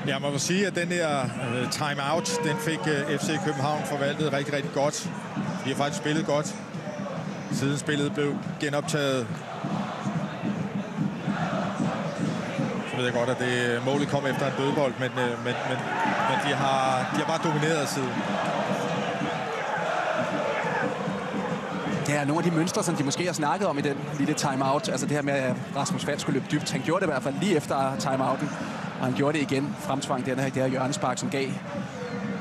Jeg må sige, at den der timeout, den fik FC København forvaltet rigtig, rigtig godt. De har faktisk spillet godt, siden spillet blev genoptaget. Så ved jeg godt, at det målet kom efter en dødbold, men de har bare domineret siden. Det er nogle af de mønstre, som de måske har snakket om i den lille timeout. Altså det her med, at Rasmus Falk skulle løbe dybt. Han gjorde det i hvert fald lige efter timeouten. Og han gjorde det igen, fremtvang det her hjørnespark, som gav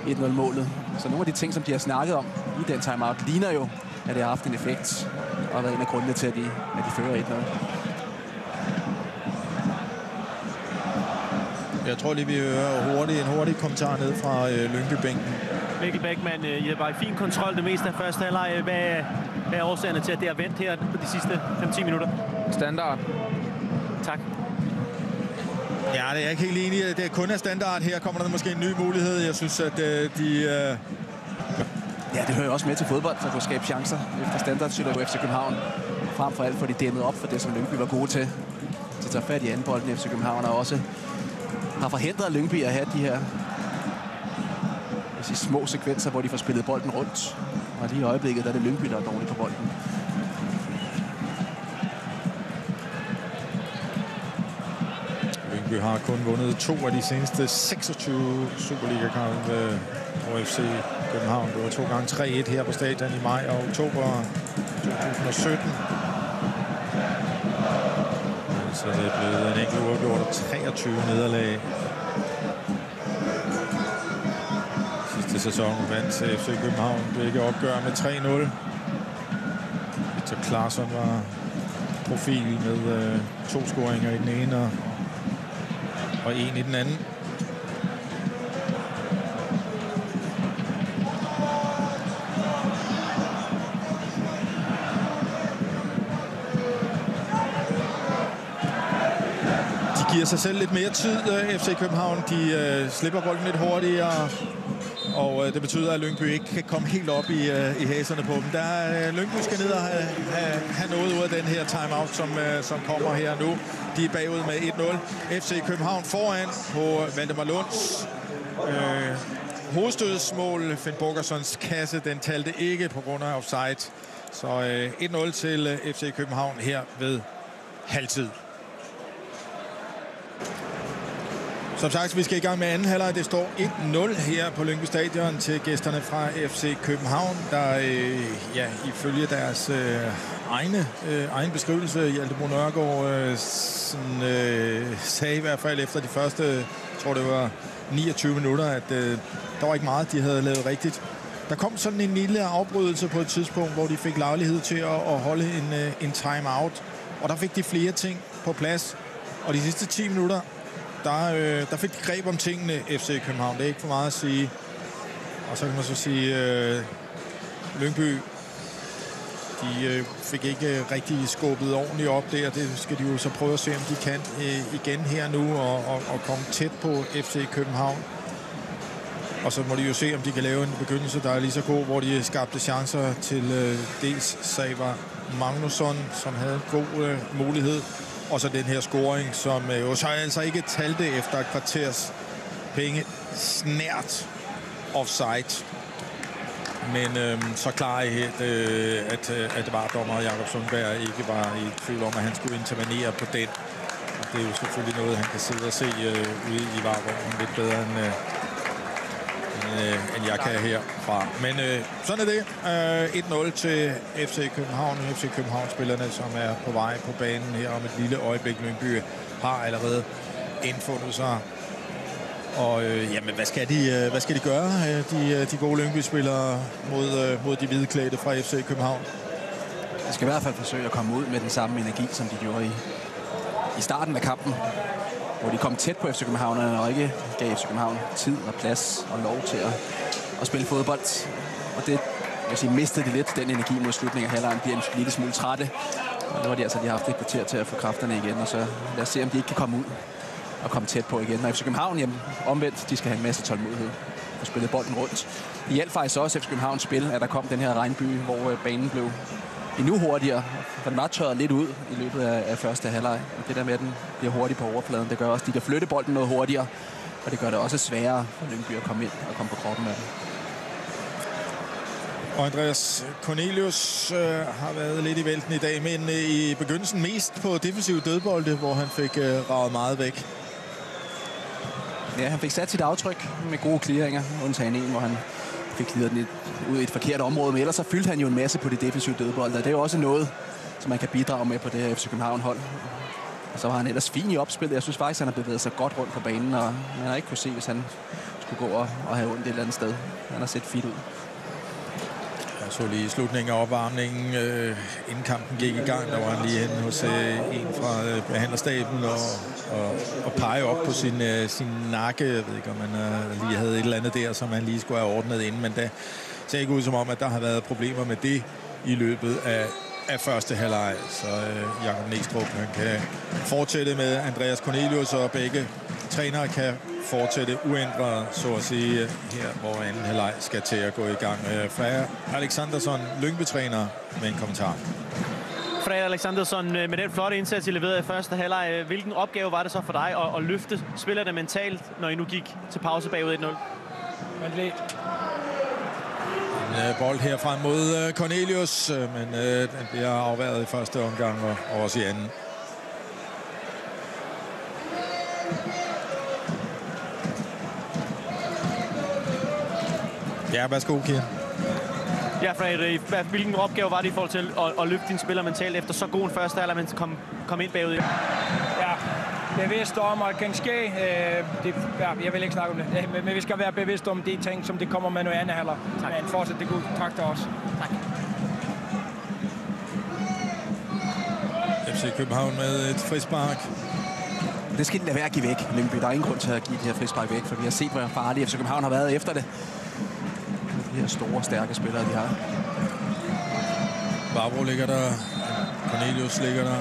1-0-målet. Så nogle af de ting, som de har snakket om i den timeout, ligner jo, at det har haft en effekt. Og været en af grundene til, at de fører 1-0. Jeg tror lige, vi hører en hurtig kommentar ned fra Lyngby-bænken. Mikkel Bækman, I var i fin kontrol det meste af første halvleg. Hvad er årsagerne til, at det er vendt her på de sidste 5-10 minutter? Standard. Tak. Ja, det er jeg ikke helt enig i. Det er kun af standard. Her kommer der måske en ny mulighed. Jeg synes, at de... Ja, det hører jo også med til fodbold, for at kunne skabe chancer efter standardsituationen FC København. Frem for alt får de dæmmet op for det, som Lyngby var gode til. De tager fat i anden bolden i FC København, og også har forhindret Lyngby at have de her små sekvenser, hvor de får spillet bolden rundt. Og lige i øjeblikket, der er det Lyngby, der er dårligt på bolden. Lyngby har kun vundet 2 af de seneste 26 Superliga-kampe over FC København. Det var 2 gange 3-1 her på stadion i maj og oktober 2017. Så det er blevet en enkelt uafgjort og 23 nederlag. Sidste sæson vandt FC København begge opgør med 3-0. Victor Claesson var profil med 2 scoringer i den ene og 1 i den anden. De giver sig selv lidt mere tid, FC København. De slipper bolden lidt hurtigere, og det betyder, at Lyngby ikke kan komme helt op i haserne på dem. Lyngby skal ned og have noget ud af den her timeout, som kommer her nu. De er bagud med 1-0. FC København foran på Valdemar Lunds hovedstødsmål. Finn Bogerssons kasse, den talte ikke på grund af offside. Så 1-0 til FC København her ved halvtid. Som sagt, vi skal i gang med anden halvleg. Det står 1-0 her på Lyngby Stadion til gæsterne fra FC København, der ifølge deres egen beskrivelse, Hjalte Brun Nørgaard sagde i hvert fald efter de første, jeg tror det var 29 minutter, at der var ikke meget, de havde lavet rigtigt. Der kom sådan en lille afbrydelse på et tidspunkt, hvor de fik lejlighed til at holde en timeout, og der fik de flere ting på plads. Og de sidste 10 minutter, der fik de greb om tingene, FC København. Det er ikke for meget at sige. Og så kan man så sige, Lyngby, de fik ikke rigtig skubbet ordentligt op der. Det skal de jo så prøve at se, om de kan igen her nu og komme tæt på FC København. Og så må de jo se, om de kan lave en begyndelse, der er lige så god, hvor de skabte chancer til dels Saver Magnusson, som havde en god mulighed. Og så den her scoring, som jo så altså ikke talte efter et kvarters penge snært offside. Men så klar at VAR-dommer Jakob Sundberg ikke var i tvivl om, at han skulle intervenere på den. Og det er jo selvfølgelig noget, han kan sidde og se ude i VAR-vognen lidt bedre end end jeg kan herfra. Men sådan er det. 1-0 til FC København. FC København-spillerne, som er på vej på banen her om et lille øjeblik. Lyngby har allerede indfundet sig. Og jamen, hvad skal de gøre, de gode Lyngby-spillere mod de hvideklædte fra FC København? De skal i hvert fald forsøge at komme ud med den samme energi, som de gjorde i starten af kampen, hvor de kom tæt på FC København, og ikke gav FC København tid og plads og lov til at spille fodbold. Og det, mistede de lidt den energi mod slutningen af halvlejen, bliver en lille smule trætte. Og nu har de altså lige haft et kvarter til at få kræfterne igen, og så lad os se, om de ikke kan komme ud og komme tæt på igen. Og FC København, jamen, omvendt, de skal have en masse tålmodighed og spille bolden rundt. Det hjalp faktisk også FC Københavns spil, at der kom den her regnby, hvor banen blev endnu hurtigere, for den var tørret lidt ud i løbet af første halvleg. Og det der med, at den bliver hurtig på overfladen, det gør også, at de kan flytte bolden noget hurtigere, og det gør det også sværere for Lyngby at komme ind og komme på kroppen af den. Og Andreas Cornelius har været lidt i vælten i dag, men i begyndelsen mest på defensive dødbolde, hvor han fik raget meget væk. Ja, han fik sat sit aftryk med gode clearinger, undtagen en, hvor han fik clearet den ud i et forkert område, men ellers så fyldte han jo en masse på de defensive dødbolde, og det er jo også noget, som man kan bidrage med på det her FC København-hold. Og så var han ellers fin i opspillet. Jeg synes faktisk, han har bevæget sig godt rundt på banen, og man har ikke kunne se, hvis han skulle gå og have ondt et eller andet sted. Han har set fit ud. Jeg så lige i slutningen af opvarmningen, inden kampen gik i gang, der var han lige henne hos en fra behandlerstaben og pege op på sin nakke. Jeg ved ikke, om man lige havde et eller andet der, som han lige skulle have ordnet inden, men det ser ikke ud som om, at der har været problemer med det i løbet af første halvleg. Så Jakob Næstrup, han kan fortsætte med Andreas Cornelius, og begge trænere kan fortsætte uændret, så at sige, her, hvor anden halvleg skal til at gå i gang. Freja Alexandersson, Lyngby-træner, med en kommentar. Freja Alexandersson, med den flotte indsats, I leverede i første halvleg, hvilken opgave var det så for dig at løfte spillerne mentalt, når I nu gik til pause bagud 1-0? En bold her frem mod Cornelius, men den bliver afværet i første omgang og også i anden. Ja, værsgo, Kian. Ja, Fred, hvilken opgave var det i forhold til at løfte dine spillere mentalt efter så god en første halvleg, men kom ind bagud? Ja, bevidst om, at det kan ske. Jeg vil ikke snakke om det, men vi skal være bevidste om de ting, som det kommer med noget andet halvleg. Men fortsæt det godt. Tak til os. Tak. FC København med et frispark. Det skal de lade være at give væk, Lyngby. Der er ingen grund til at give det her frispark væk, for vi har set, hvor farlige FC København har været efter det. De her store, stærke spillere, de har. Barbro ligger der. Cornelius ligger der.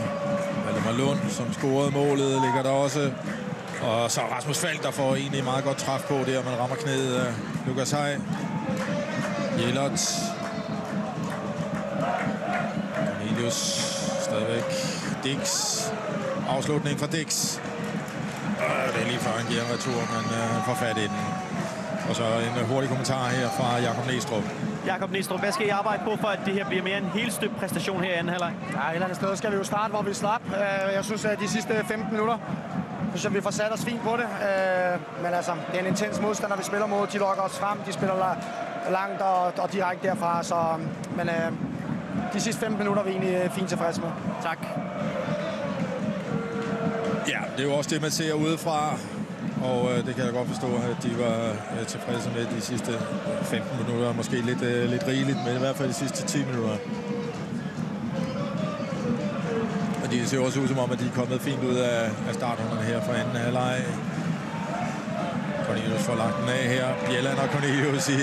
Valdemar Lund, som scorede målet, ligger der også. Og så Rasmus Falk, der får egentlig meget godt træf på der. Man rammer knæet af Lukas Hej. Jellert. Cornelius stadigvæk. Dix. Afslutning fra Dix. Det er lige før han giver en retur, men får fat i den. Og så en hurtig kommentar her fra Jakob Næstrup. Jakob Næstrup, hvad skal I arbejde på, for at det her bliver mere en helt støbt præstation her i anden halvleg? Ja, et eller andet sted skal vi jo starte, hvor vi slap. Jeg synes, at de sidste 15 minutter, så vi får sat os fint på det. Men altså, det er en intens modstander, vi spiller mod. De lokker os frem, de spiller langt og direkte derfra. Så, men de sidste 15 minutter er vi egentlig fint tilfredse med. Tak. Ja, det er jo også det, man ser udefra. Og det kan jeg godt forstå, at de var tilfredse med de sidste 15 minutter. Måske lidt rigeligt, men i hvert fald de sidste 10 minutter. Og de ser også ud som om, at de er kommet fint ud af startrunderne her fra anden halvleg. Cornelius får lagt den af her. Bjelland og Cornelius i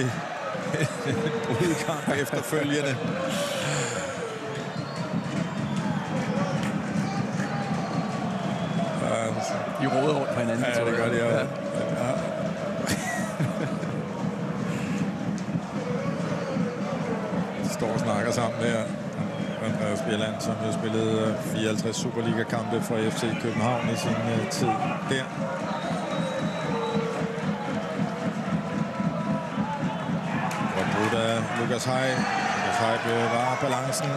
udgang efterfølgende. De råder rundt på hinanden. Ja, det gør de. Ja. De står og snakker sammen der. Andreas Bjelland, som har spillet 54 Superliga-kampe for FC København i sin tid der. Og brudt af Lukas Hej. Lukas Hej bevarer balancen.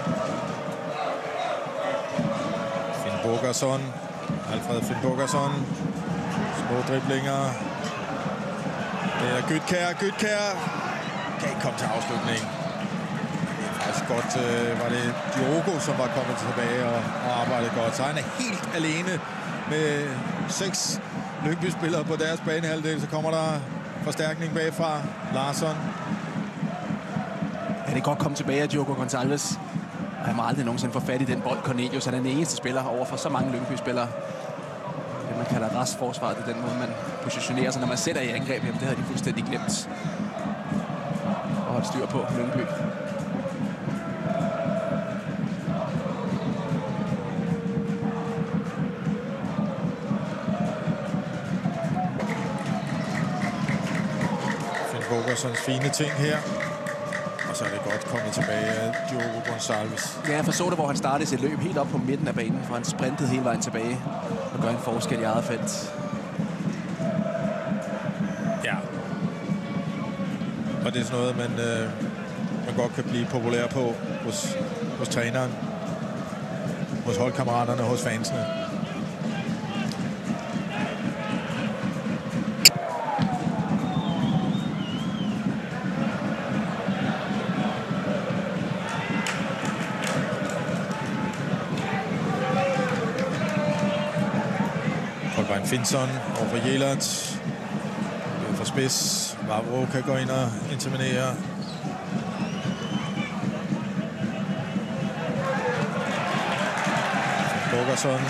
Finn Bogason. Alfred Finn Bogason. Små driblinger. Det er Gytkjær. Gytkjær kan ikke komme til afslutning. Det er faktisk godt. Var det Diogo, som var kommet tilbage og arbejdet godt. Så han er helt alene med 6 Lyngby-spillere på deres banehalvdel. Så kommer der forstærkning bagfra. Larsson. Ja, det er godt komme tilbage af Diogo Gonçalves. Han må aldrig nogensinde få fat i den bold. Cornelius er den eneste spiller over for så mange Lyngby-spillere. Det, man kalder restforsvar, det er den måde, man positionerer sig. Når man sætter i angreb, jamen, det havde de fuldstændig glemt at holde styr på Lyngby. Finn Bogerssons fine ting her. Og så er det godt kommet tilbage af Diogo Gonçalves. Ja, jeg forså det, hvor han startede sit løb helt op på midten af banen, hvor han sprintede hele vejen tilbage og gør en forskel i eget felt. Ja. Og det er sådan noget, man godt kan blive populær på hos træneren, hos holdkammeraterne, hos fansene. Finson over for Jelert. For spids. Vavro kan gå ind og intervenere. Bogerson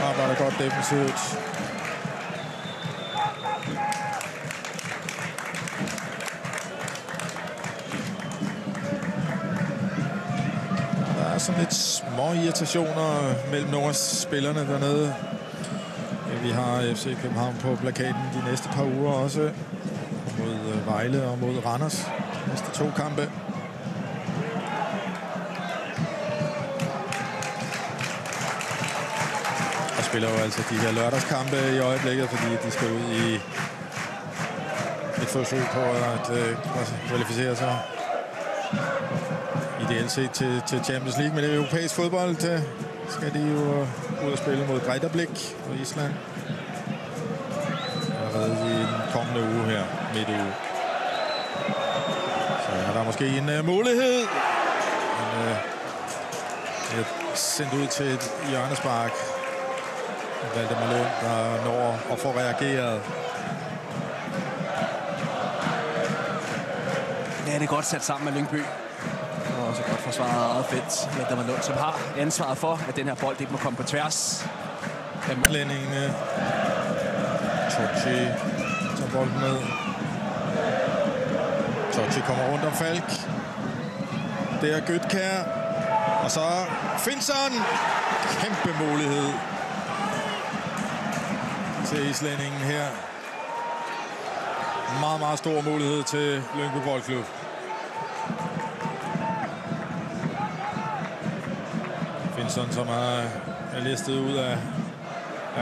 arbejder godt defensivt. Der er sådan lidt små irritationer mellem nogle af spillerne dernede. Vi har FC København på plakaten de næste par uger også. Mod Vejle og mod Randers. Næste 2 kampe. Og spiller jo altså de her lørdagskampe i øjeblikket, fordi de skal ud i et forsøg på at kvalificere sig ideelt set til Champions League. Men det er europæisk fodbold, skal de jo ud og spille mod Breiðablik på Island. Allerede i den kommende uge her, midt uge. Så er der måske en mulighed. Men er sendt ud til et hjørnespark. Valdemar Lund, der når at få reageret. Ja, det er godt sat sammen med Lyngby. Og også godt forsvaret eget felt. Valdemar Lund, som har ansvaret for, at den her bold ikke må komme på tværs. Lændingene. Tochi tager bolden ned. Tochi kommer rundt om Falk. Det er Gytkjær. Og så Finson. Kæmpe mulighed til islændingen her. Meget, meget stor mulighed til Lyngby Boldklub. Finson, som er listet ud af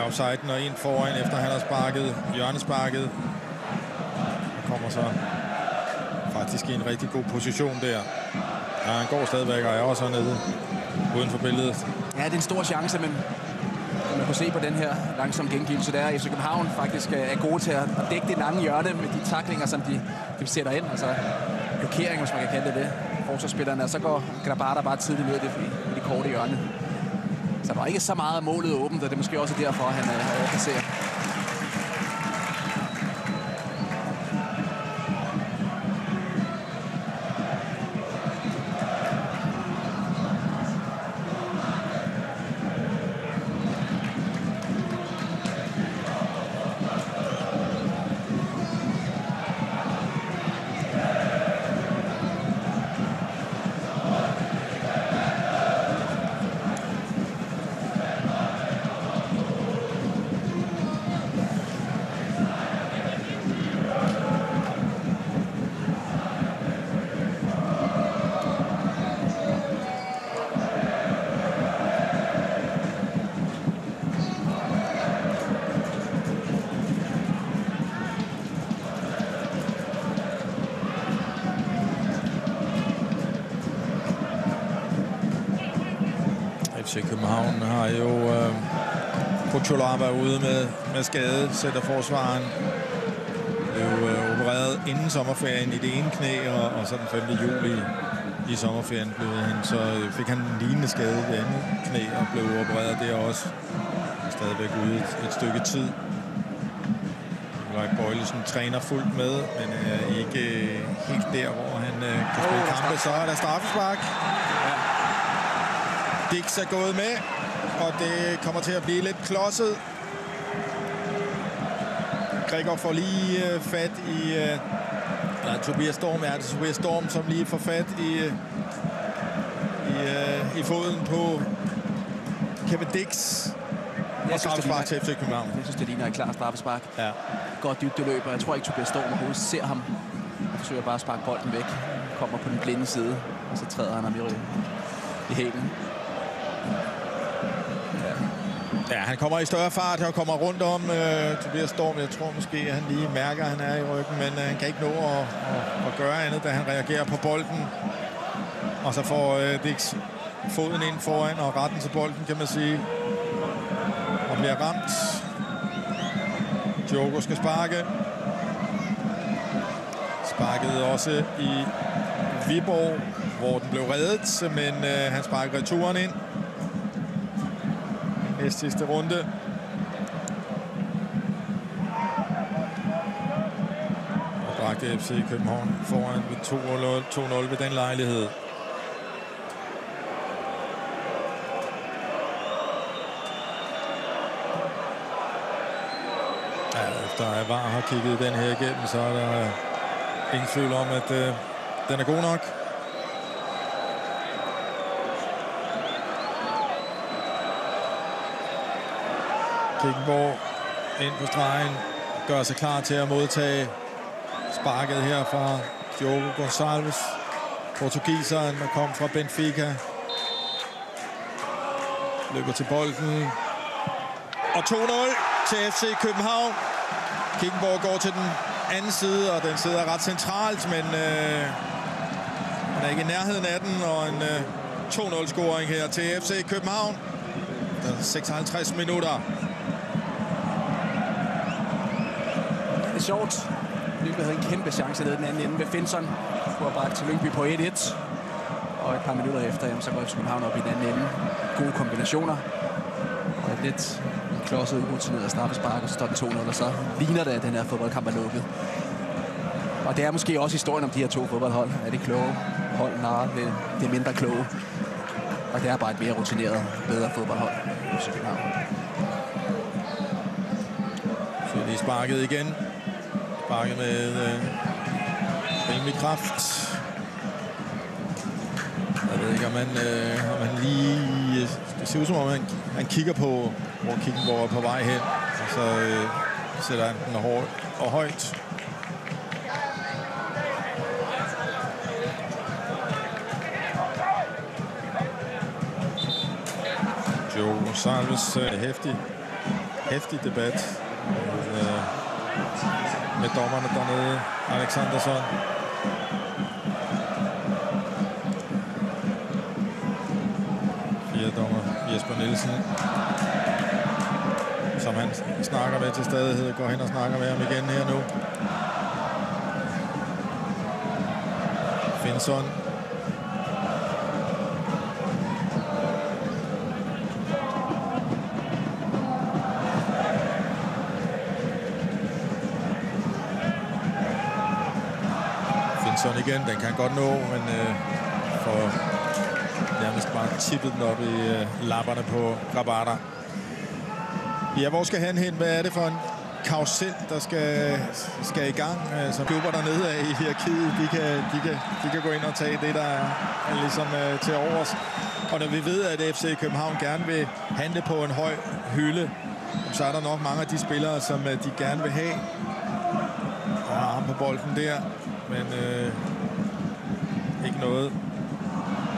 offsiden og ind foran, efter han har sparket hjørnesparket. Han kommer så faktisk i en rigtig god position der. Ja, han går stadigvæk og er også hernede uden for billedet. Ja, det er en stor chance, men man kan se på den her langsomme gengivelse, der FC København faktisk er gode til at dække det lange hjørne med de tacklinger, som de sætter ind. Altså blokering, hvis man kan kalde det forsvarsspillerne, og så går Grabara bare tidligt ned i det korte hjørne. Så der var ikke så meget af målet åbent, og det er måske også derfor, at han overpasserer. FC København har jo Kuchulava ude med skade, sætter forsvaren. Det er jo opereret opereret inden sommerferien i det ene knæ, og så den 5. juli i sommerferien så fik han en lignende skade i det andet knæ og blev opereret der også. Stadigvæk ude et stykke tid. Nikolaj Bøjlesen træner fuldt med, men ikke helt der, hvor han kan spille kampe. Så er der straffespark. Dix er gået med, og det kommer til at blive lidt klodset. Gregor får lige fat i... Tobias Storm er det. Tobias Storm, som lige får fat i foden på Kevin Dix. Og straffespark til FC København. Jeg synes, det ligner et klart straffespark. Ja. Godt dybdeløb, og jeg tror ikke, Tobias Storm overhovedet ser ham. Han forsøger bare at sparke bolden væk. Kommer på den blinde side, og så træder han ham i hælen. Ja, han kommer i større fart og kommer rundt om Tobias Storm. Jeg tror måske, at han lige mærker, at han er i ryggen, men han kan ikke nå at gøre andet, da han reagerer på bolden. Og så får Dix foden ind foran og retten til bolden, kan man sige. Og bliver ramt. Diogo skal sparke. Sparkede også i Viborg, hvor den blev reddet, men han sparker returen ind. Næste sidste runde. Og bragte FC København foran ved 2-0 ved den lejlighed. Ja, efter at VAR har kigget den her igennem, så er der ingen tvivl om, at den er god nok. Kickenborg ind på stregen, gør sig klar til at modtage sparket her fra Diogo Gonçalves, portugiseren, der kom fra Benfica. Løber til bolden. Og 2-0 til FC København. Kickenborg går til den anden side, og den sidder ret centralt, men han er ikke i nærheden af den, og en 2-0-scoring her til FC København. Der er 56 minutter. Det er sjovt. Lyngby havde en kæmpe chance nede den anden ende ved Finson. Kunne have bragt til Lyngby på 1-1. Og et par minutter efter, så går FC København op i den anden ende. Gode kombinationer. Og et lidt klodset, urutineret straffespark, og så står den 2-0, og så ligner det, at den her fodboldkamp er lukket. Og det er måske også historien om de her to fodboldhold. Er det kloge hold? Nej, det er mindre kloge. Og det er bare et mere rutineret, bedre fodboldhold. FC København. Så de sparket igen. Sparket med rimelig kraft. Jeg ved ikke, om man lige... Det ser ud som om, han kigger på, hvor Kickenborg er på vej hen. Og så sætter han den hårdt og højt. Diogo Gonçalves, hæftig debat med dommerne dernede. Alexandersson. Dommer Jesper Nielsen, som han snakker med til stadighed, går hen og snakker med ham igen her nu. Finson. Finson igen, den kan godt nå, men for nærmest bare tippet den op i lapperne på Grabada. Ja, hvor skal han hen? Hvad er det for en karusel, der skal i gang? Som klubber dernede af i hierarkiet, de kan gå ind og tage det, der er ligesom til overs. Og når vi ved, at FC København gerne vil handle på en høj hylde, så er der nok mange af de spillere, som de gerne vil have. Og har ham på bolden der, men ikke noget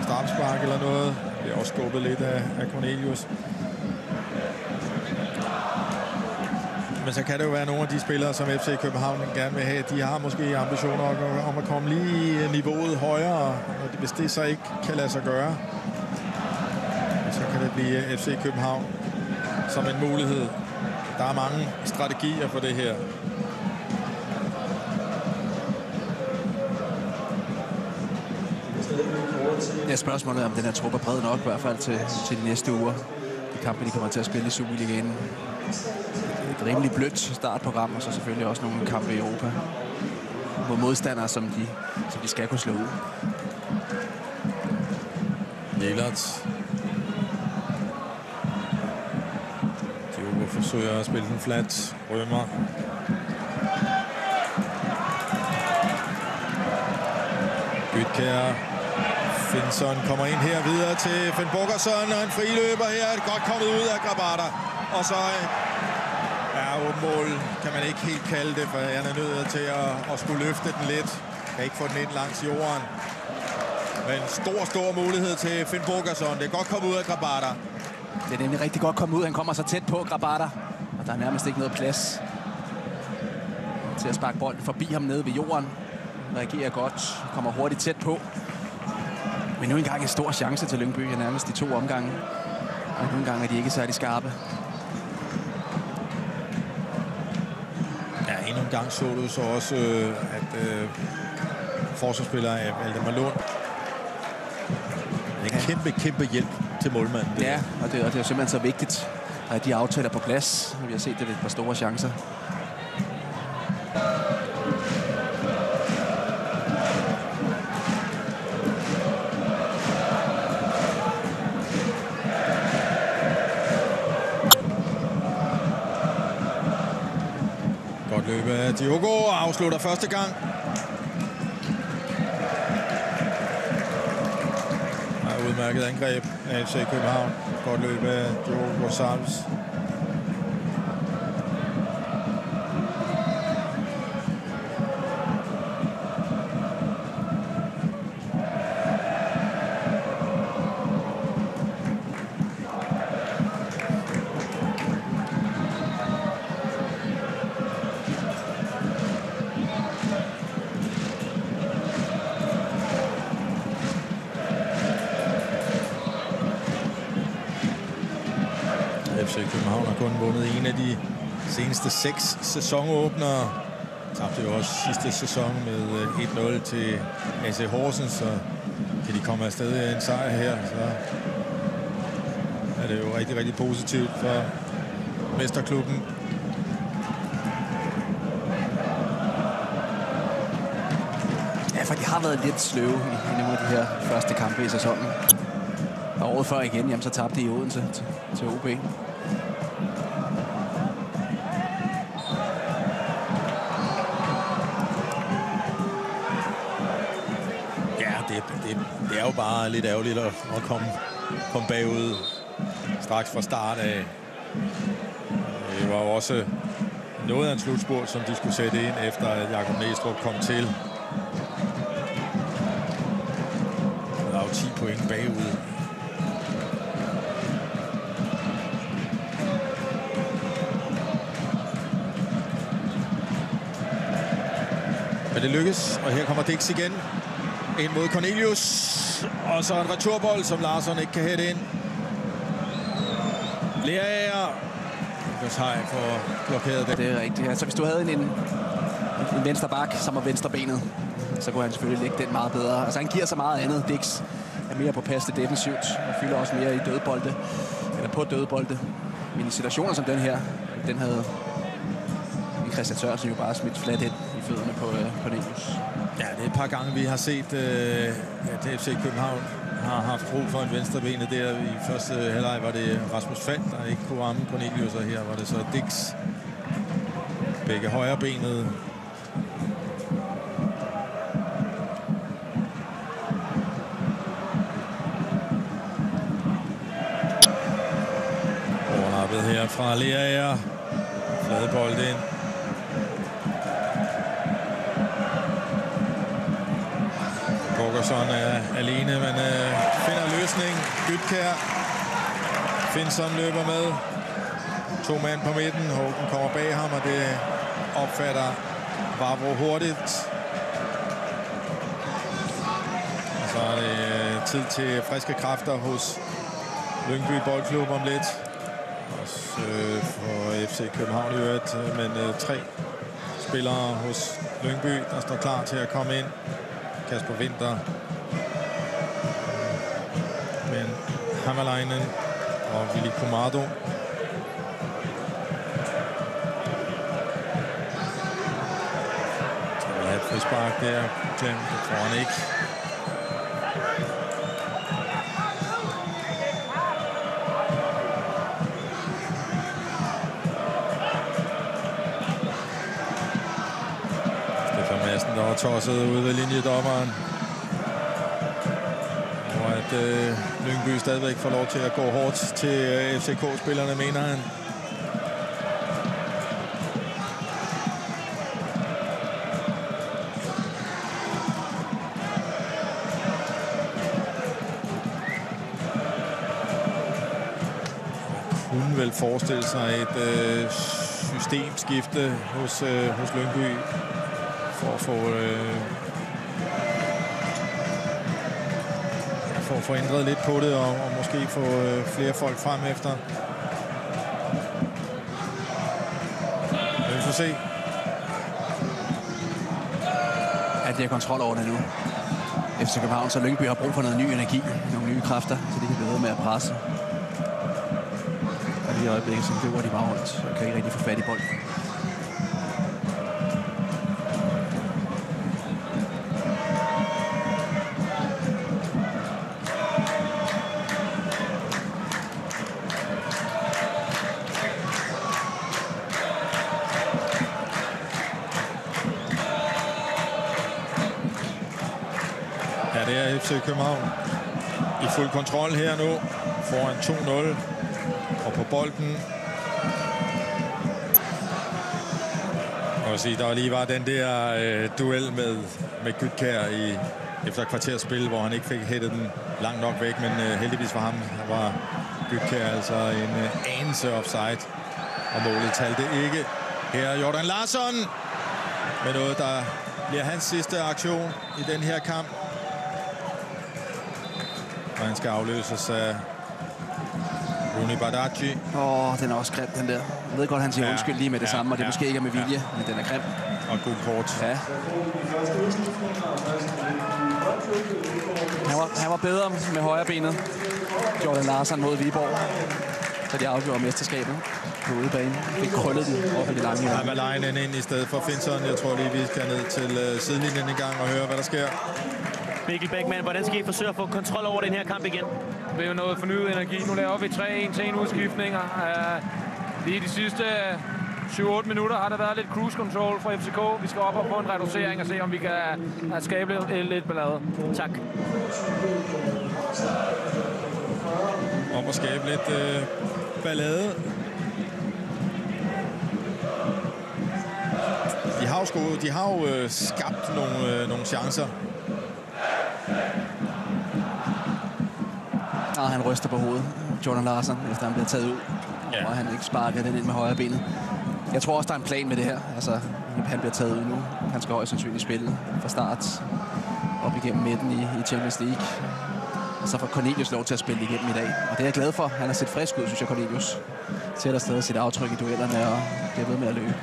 straffespark eller noget. Det er også skubbet lidt af Cornelius. Men så kan det jo være nogle af de spillere, som FC København gerne vil have. De har måske ambitioner om at komme lige i niveauet højere. Og hvis det så ikke kan lade sig gøre, så kan det blive FC København som en mulighed. Der er mange strategier for det her. Det er spørgsmålet, om den her trup er bred nok, i hvert fald til de næste uger. De kampe, de kommer til at spille i Superligaen. Et rimelig blødt startprogram, og så selvfølgelig også nogle kampe i Europa mod modstandere, som de skal kunne slå ud. Jelert. Diogo forsøger at spille den flat. Rømer. Gytkjær. Finnsson kommer ind her videre til Finn Bogerson, og en friløber her. Godt kommet ud af Grabara. Og så åben mål kan man ikke helt kalde det, for han er nødt til at skulle løfte den lidt. Kan ikke få den ind langs jorden. Men stor mulighed til Finn Bogerson. Det er godt kommet ud af Grabara. Det er nemlig rigtig godt kommet ud. Han kommer så tæt på Grabara, og der er nærmest ikke noget plads til at sparke bolden forbi ham nede ved jorden. Reagerer godt, kommer hurtigt tæt på. Men nu engang en stor chance til Lyngby, nærmest de 2 omgange. Og nogle gange er de ikke særlig skarpe. Ja, endnu en gang så du så også, at forsvarsspiller af Valdemar Lund. En kæmpe hjælp til målmanden. Ja, og det er simpelthen så vigtigt, at de aftaler på plads. Vi har set det ved et par store chancer. Godt løb af Diogo, afslutter første gang. Udmærket angreb af FC København. Godt løb af Diogo Gonçalves. FC København har kun vundet en af de seneste 6 sæsonåbnere. Tabte jo også sidste sæson med 1-0 til AC Horsens, så kan de komme afsted i en sejr her, så er det jo rigtig positivt for mesterklubben. Ja, for de har været lidt sløve i nogle af de her første kampe i sæsonen. Og året før igen, jamen, så tabte de i Odense til OB. Det er jo bare lidt ærgerligt at komme bagud straks fra start af. Det var jo også noget af en slutspurt, som de skulle sætte ind, efter at Jakob Næstrup kom til. Der er jo 10 point bagud. Men det lykkes, og her kommer Dix igen. Ind mod Cornelius. Og så en returbold, som Larsson ikke kan hætte ind. Lerager. Lukas Hej får blokeret det. Det er rigtigt. Altså, hvis du havde en venstre bak, som var venstrebenet, så kunne han selvfølgelig lægge den meget bedre. Altså, han giver så meget andet. Dix er mere på passe defensivt og fylder også mere i dødbolde. Eller på dødbolde. Men i situationer som den her, den havde Christian Sørensen jo bare smidt flat ind i fødderne på Cornelius. Ja, det er et par gange, vi har set, at FC København har haft brug for en venstrebenet der. I første halvleg var det Rasmus Falk, der ikke kunne ramme Cornelius, og her var det så Dix. Begge højrebenet. Overlappet her fra Lerager. Fladebold ind. Bogerson er alene, men finder løsning. Gytkjær. Finnsson løber med. 2 mand på midten. Hågen kommer bag ham, og det opfatter Vavro hurtigt. Og så er det tid til friske kræfter hos Lyngby Boldklub om lidt. Også for FC København i øvrigt, men 3 spillere hos Lyngby, der står klar til at komme ind. Kasper Winter, Hämäläinen og Willy Kumado. Så vil have et frispark der. Klem, det får han ikke. Stefan Madsen, der var tosset ude ved linjedommeren. Og at Lyngby stadigvæk får lov til at gå hårdt til FCK-spillerne, mener han. Kunne vel forestille sig et systemskifte hos Lyngby for at få ændret lidt på det og måske få flere folk frem efter. Vi får se. At de har kontrol over det nu. FC København, så Lyngby har brug for noget ny energi, nogle nye kræfter, så de kan blive ved med at presse. Og i øjeblikket, så løber de bare rundt og kan ikke rigtig få fat i bolden. Ja, det er FC København i fuld kontrol her nu, foran 2-0 og på bolden. Og sige, der lige var den der duel med Gytkjær efter et kvarterspil, hvor han ikke fik hættet den langt nok væk, men heldigvis for ham var Gytkjær altså en anelse offside, og målet talte ikke. Her er Jordan Larsson med noget, der bliver hans sidste aktion i den her kamp. Og han skal afløses af Rooney Badaji. Den er også grim, den der. Jeg ved godt, han siger undskyld lige med det samme, og det måske ikke er med vilje, men den er grim. Og god kort. Ja. Han var bedre med højre benet. Jordan Larsson mod Viborg, så de afgjorde mesterskabet på udebane. Fik krøllet den over det lange. Hämäläinen ind i stedet for Finson. Jeg tror lige, vi skal ned til sidelinjen en gang og høre, hvad der sker. Mikkel Bækman, hvordan skal I forsøge at få kontrol over den her kamp igen? Det er jo noget fornyet energi. Nu laver vi 3-1 udskiftninger. Lige de sidste 7-8 minutter har der været lidt cruise control fra FCK. Vi skal op og få en reducering og se, om vi kan skabe lidt ballade. Tak. Om at skabe lidt ballade. De har jo skabt nogle chancer. Han ryster på hovedet, Jordan Larsson, efter han bliver taget ud. Ja. Og han ikke sparker den ind med højre benet. Jeg tror også, der er en plan med det her. Altså, han bliver taget ud nu. Han skal højst sandsynligt spille fra start op igennem midten i Champions League. Og så får Cornelius lov til at spille igennem i dag. Og det er jeg glad for. Han har set frisk ud, synes jeg, Cornelius. Sætter stadig sit aftryk i duellerne og bliver ved med at løbe.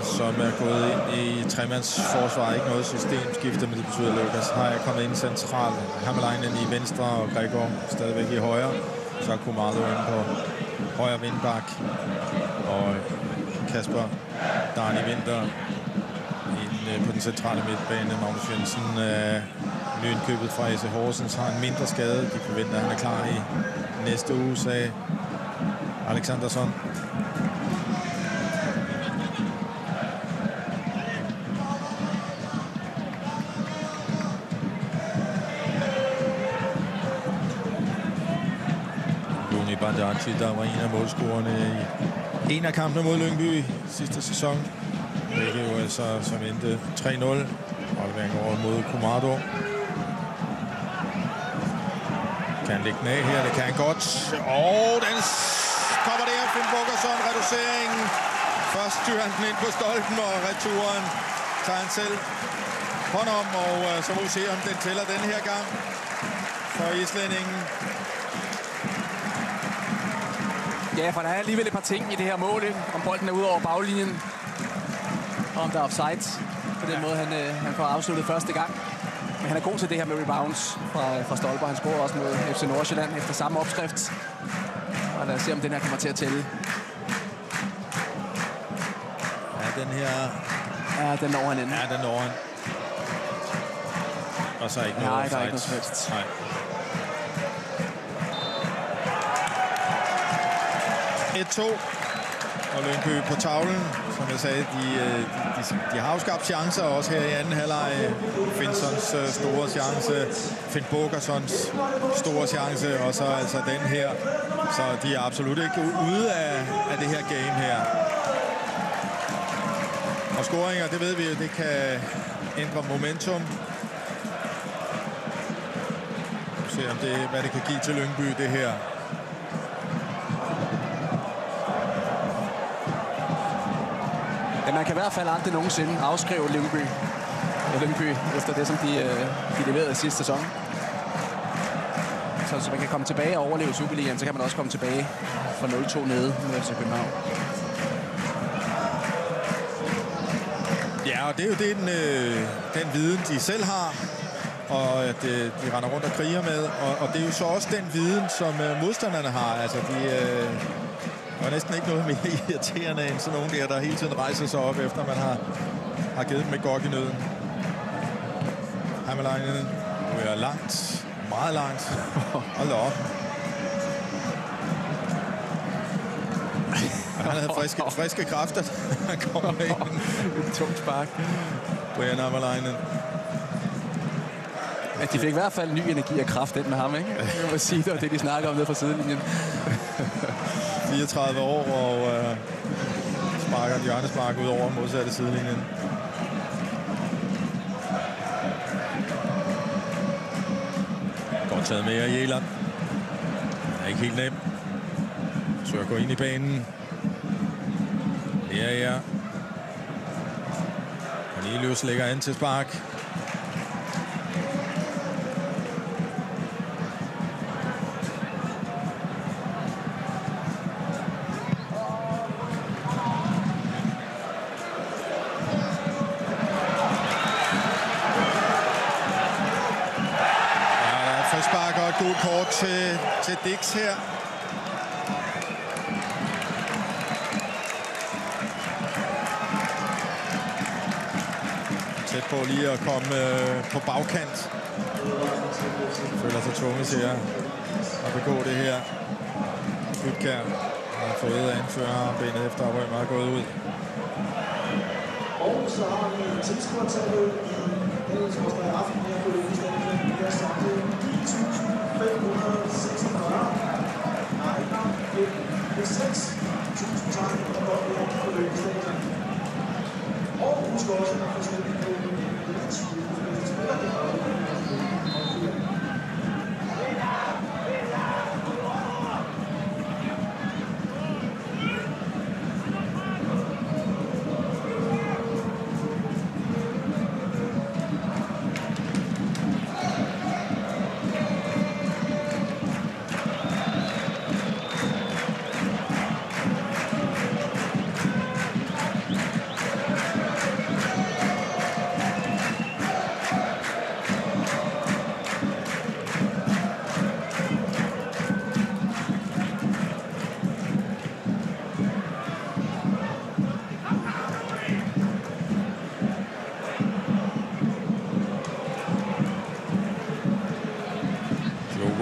Som er gået ind i tremandsforsvar. Ikke noget systemskifte, men det betyder, at Lukas Hajer er kommet ind centralt. Hämäläinen i venstre og Gregor stadigvæk i højre. Så er Kumado inde på højre vindbak. Og Kasper Darni Vinter ind på den centrale midtbane. Magnus Jensen, nyindkøbet fra AC Horsens, har en mindre skade. De forventer, at han er klar i næste uge, sagde Alexandersson. Badaji, der var en af målscorerne i en af kampene mod Lyngby sidste sæson. Det er jo altså, som endte 3-0. Aflevering over mod Kumado. Kan han lægge den af her? Det kan han godt. Og den kommer der. Finn Bogerson, reduceringen Først styrer han den ind på stolpen, og returen tager han selv hånd om, og så må vi se, om den tæller den her gang for islændingen. Ja, for der er alligevel et par ting i det her mål, ikke? Om bolden er ude over baglinjen, og om der er offside. På den måde, han får afsluttet første gang. Men han er god til det her med rebounds fra stolper. Han scorer også mod FC Nordsjælland efter samme opskrift. Og lad os se, om den her kommer til at tælle. Ja, den her... Ja, den når han inden. Ja, den når han. Og så ikke noget offside. Nej, der er ikke noget svært. Nej. 1-2. Og Lyngby på tavlen. Som jeg sagde, de har jo skabt chancer også her i anden halvleg. Finnsons store chance, Finn Bogerssons store chance, og så altså den her. Så de er absolut ikke ude af det her game her. Og scoringer, det ved vi jo, det kan ændre momentum. Se om det, hvad det kan give til Lyngby, det her. Ja, man kan i hvert fald aldrig nogensinde afskrive Lyngby efter det, som de leverede sidste sæson. Så man kan komme tilbage og overleve Superligaen, så kan man også komme tilbage fra 0-2 nede mod FC København. Ja, og det er jo den viden, de selv har, og at de render rundt og kriger med. Og det er jo så også den viden, som modstanderne har. Altså, der er næsten ikke noget mere irriterende end sådan nogen der hele tiden rejser sig op, efter man har givet dem et gok i nøden. Hämäläinen ryger langt. Meget langt. Hold da op. Han havde friske kræfter, han kommer ind. Et tungt spark. Brian Hämäläinen. Ja, de fik i hvert fald ny energi og kraft ind med ham, ikke? Jeg må sige, det var det, de snakker om nede fra sidelinjen. 34 år og sparker et hjørnespark ud over modsatte sidelinjen. Godt taget med af Jæland. Er ikke helt nem. Så jeg går ind i banen. Ja. Cornelius lægger an til spark. God kort til Dix her. Tæt på lige at komme på bagkant. Føler sig tvunget til at begå det her. Gytkjær har fået anførerbenet efter at Rømer er gået ud. Og så har vi tilskuertallet i dagens første aften her på Island. Der er samlet 9.546. Nej, det er 6.000 tak for godt på Løbestadion. Og husk også at få stillet på den spiller.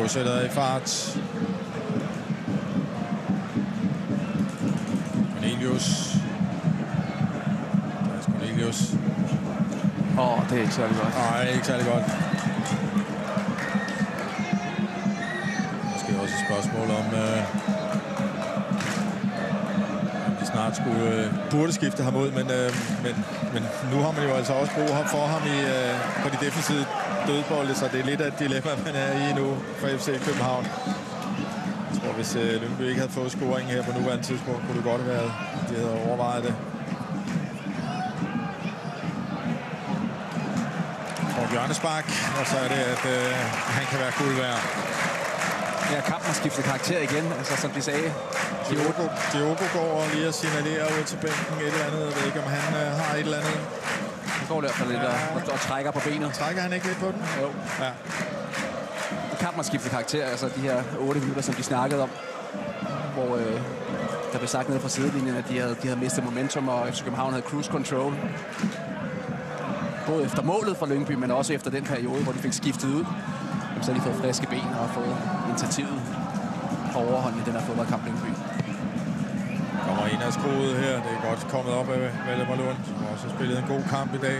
Sætter i fart. Cornelius. Det er ikke særlig godt. Nej, ikke særlig godt. Måske også et spørgsmål om de snart burde skifte ham ud, men nu har man jo altså også brug for ham på de defensive dødbolde, så det er lidt af et dilemma, man er i nu for FC København. Jeg Og hvis Lyngby ikke havde fået scoring her på nuværende tidspunkt, kunne det godt have været, de havde overvejet det. Og hjørnespark, og så er det, at han kan være guld værd. Ja, kampen har skiftet karakter igen, altså som de sagde. Diogo går og lige og signalerer ud til bænken et eller andet. Jeg ved ikke, om han har et eller andet. Han går i hvert fald lidt og trækker på benet. Trækker han ikke lidt på den? Jo. Ja. Kampen har skiftet karakter, altså de her 8 minutter, som de snakkede om. Hvor der blev sagt nede fra sidelinjen, at de havde mistet momentum, og FC København havde cruise control. Både efter målet fra Lyngby, men også efter den periode, hvor de fik skiftet ud. Så har de fået friske ben og fået initiativet på overhånden i den her fodboldkamp Lyngby. Kommer en af skruet her. Det er godt kommet op af Valdemar Lund, som også har spillet en god kamp i dag.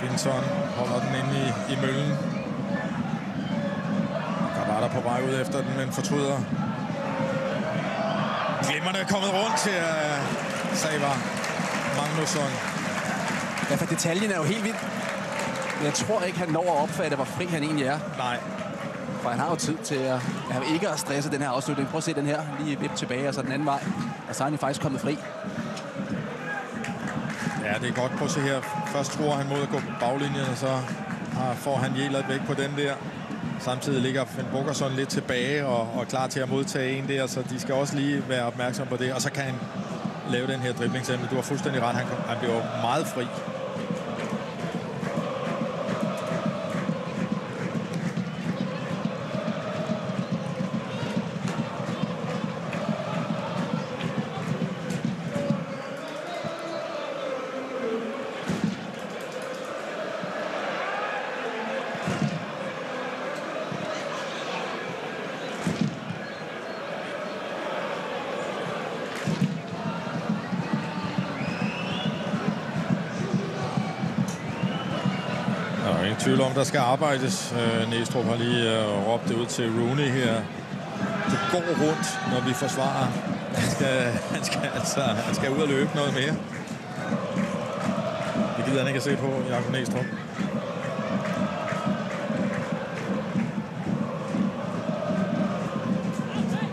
Finson holder den inde i møllen. Grabara på vej ud efter den, men fortryder. Glimmerne er kommet rundt til Savar Magnusson. Ja, for detaljen er jo helt vildt. Jeg tror ikke, han når at opfatte, hvor fri han egentlig er. Nej. For han har jo tid til ikke at stresse den her afslutning. Prøv at se den her. Lige vip tilbage og så den anden vej. Og så er han faktisk kommet fri. Ja, det er godt. Prøv at se her. Først tror han mod at gå på baglinjen, og så får han Jelert væk på den der. Samtidig ligger Finn Bogerson lidt tilbage og klar til at modtage en der, så de skal også lige være opmærksom på det. Og så kan han lave den her driblingsæmne. Du har fuldstændig ret. Han bliver meget fri. Tvivl om, der skal arbejdes. Næstrup har lige råbt det ud til Rooney her. Det går rundt, når vi forsvarer. Han skal ud og løbe noget mere. Det gider han ikke at se på, Jakob Næstrup.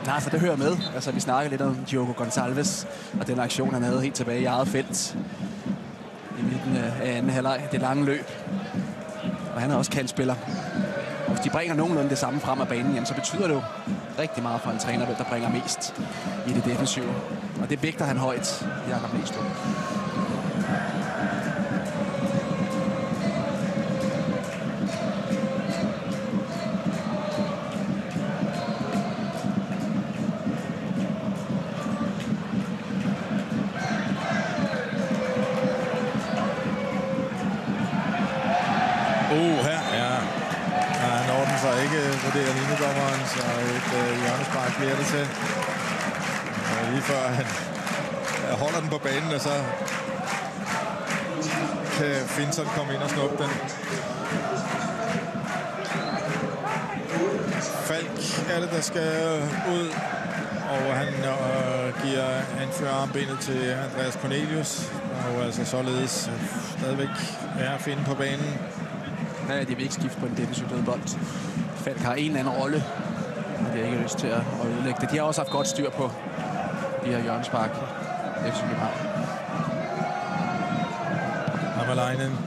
Nej, for det hører med. Altså, vi snakker lidt om Diogo Gonçalves og den aktion, han havde helt tilbage i eget felt i midten af anden halvleg. Det lange løb. Og han er også kantspiller. Og hvis de bringer nogenlunde det samme frem af banen, jamen, så betyder det jo rigtig meget for en træner, der bringer mest i det defensive. Og det vægter han højt, Jakob Næstrup. vurderer linjedommeren, så et hjørnespark bliver det til. Og lige før han holder den på banen, og så kan Finson komme ind og snuppe den. Falk er det, der skal ud, og han giver anførerarmbenet til Andreas Cornelius, og altså således stadigvæk er at finde på banen. Ja, de vil ikke skifte på en defensiv dødbold. Falk har en eller anden rolle, og de har ikke lyst til at ødelægge det. De har også haft godt styr på de her hjørnespark. FC København. Hammerleinen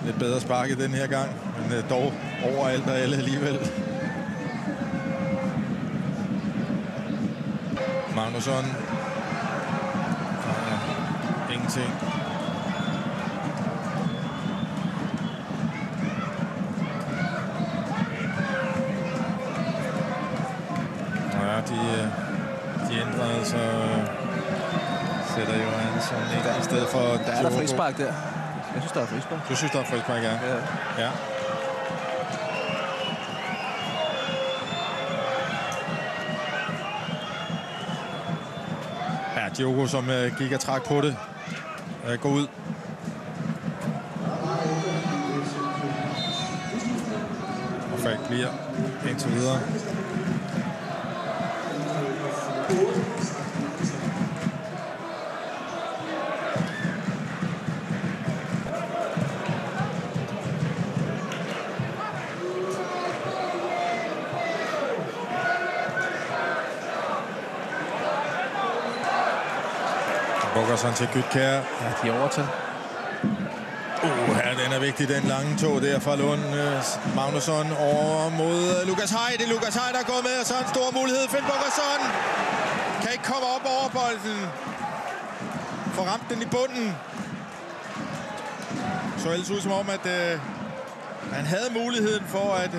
lidt bedre sparket den her gang, men dog overalt og alle alligevel. Magnusson. Ingenting. De ændrede, så sætter jo han sådan en i stedet for... Der er der frispark der. Jeg synes, der er frispark. Du synes, der er frispark, ja. Ja. Ja, Diogo, som gik og trak på det. Gå ud. Og Falk bliver indtil videre. Bogerson til Gytkjær. Ja, de er overtal. Her den er vigtig, den lange tog der fra Lund. Magnusson over mod Lukas Hay. Det er Lukas Hay, der er gået med, og så en stor mulighed. Finn Bogerson kan ikke komme op over bolden. Får ramt den i bunden. Så ellers ud som om, at han havde muligheden for at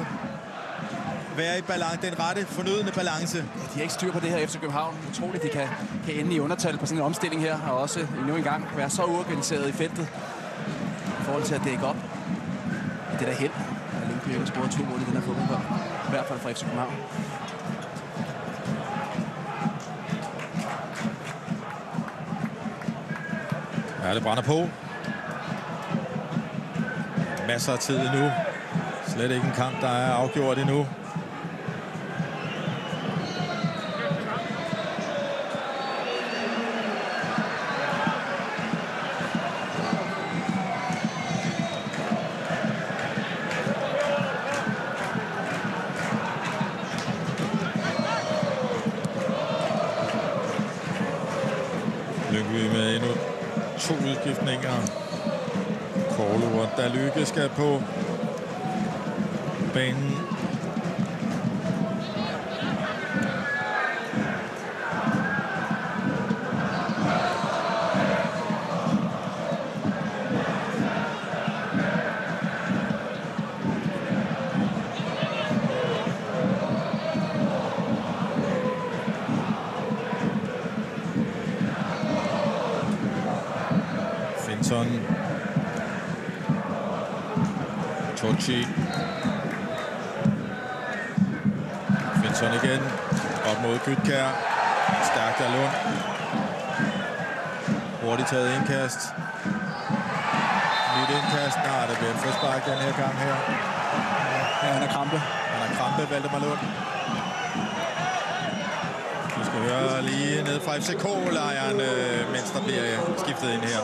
være i balance, den rette, fornødende balance. Ja, de har ikke styr på det her FC København. Utroligt, de kan ende i undertal på sådan en omstilling her, og også endnu en gang være så uorganiseret i feltet i forhold til at dække op. Det der held. Lyngby har scoret 2 mål i den her fodboldkamp. I hvert fald fra FC København. Ja, det brænder på. Masser af tid endnu. Slet ikke en kamp, der er afgjort endnu. Lyngby med endnu 2 udskiftninger. Korlo og Dalykke skal på banen. Finson. Tochi. Finson igen. Op mod Gytkjær. Stærkt af Lund. Hurtigt taget indkast. Nyt indkast. Nej, det bliver en frispark den her gang her. Ja, han er krampe. Han er krampe, Valdemar Lund. Vi skal høre lige ned fra FCK-lejren, mens der bliver skiftet ind her.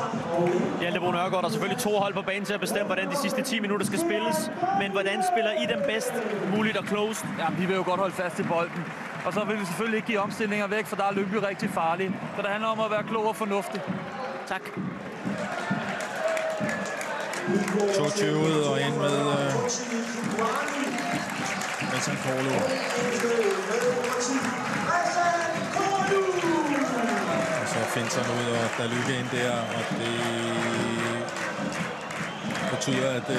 Hjalte Bruun Nørgaard, der er selvfølgelig 2 hold på banen til at bestemme, hvordan de sidste 10 minutter skal spilles. Men hvordan spiller I dem bedst muligt og closed? Ja, vi vil jo godt holde fast i bolden. Og så vil vi selvfølgelig ikke give omstillinger væk, for der er Lyngby rigtig farlige. Så det handler om at være klog og fornuftig. Tak. 22 ud og ind med Vincent Korlo. Og så Finson ud, og der lykker ind der, og det betyder, at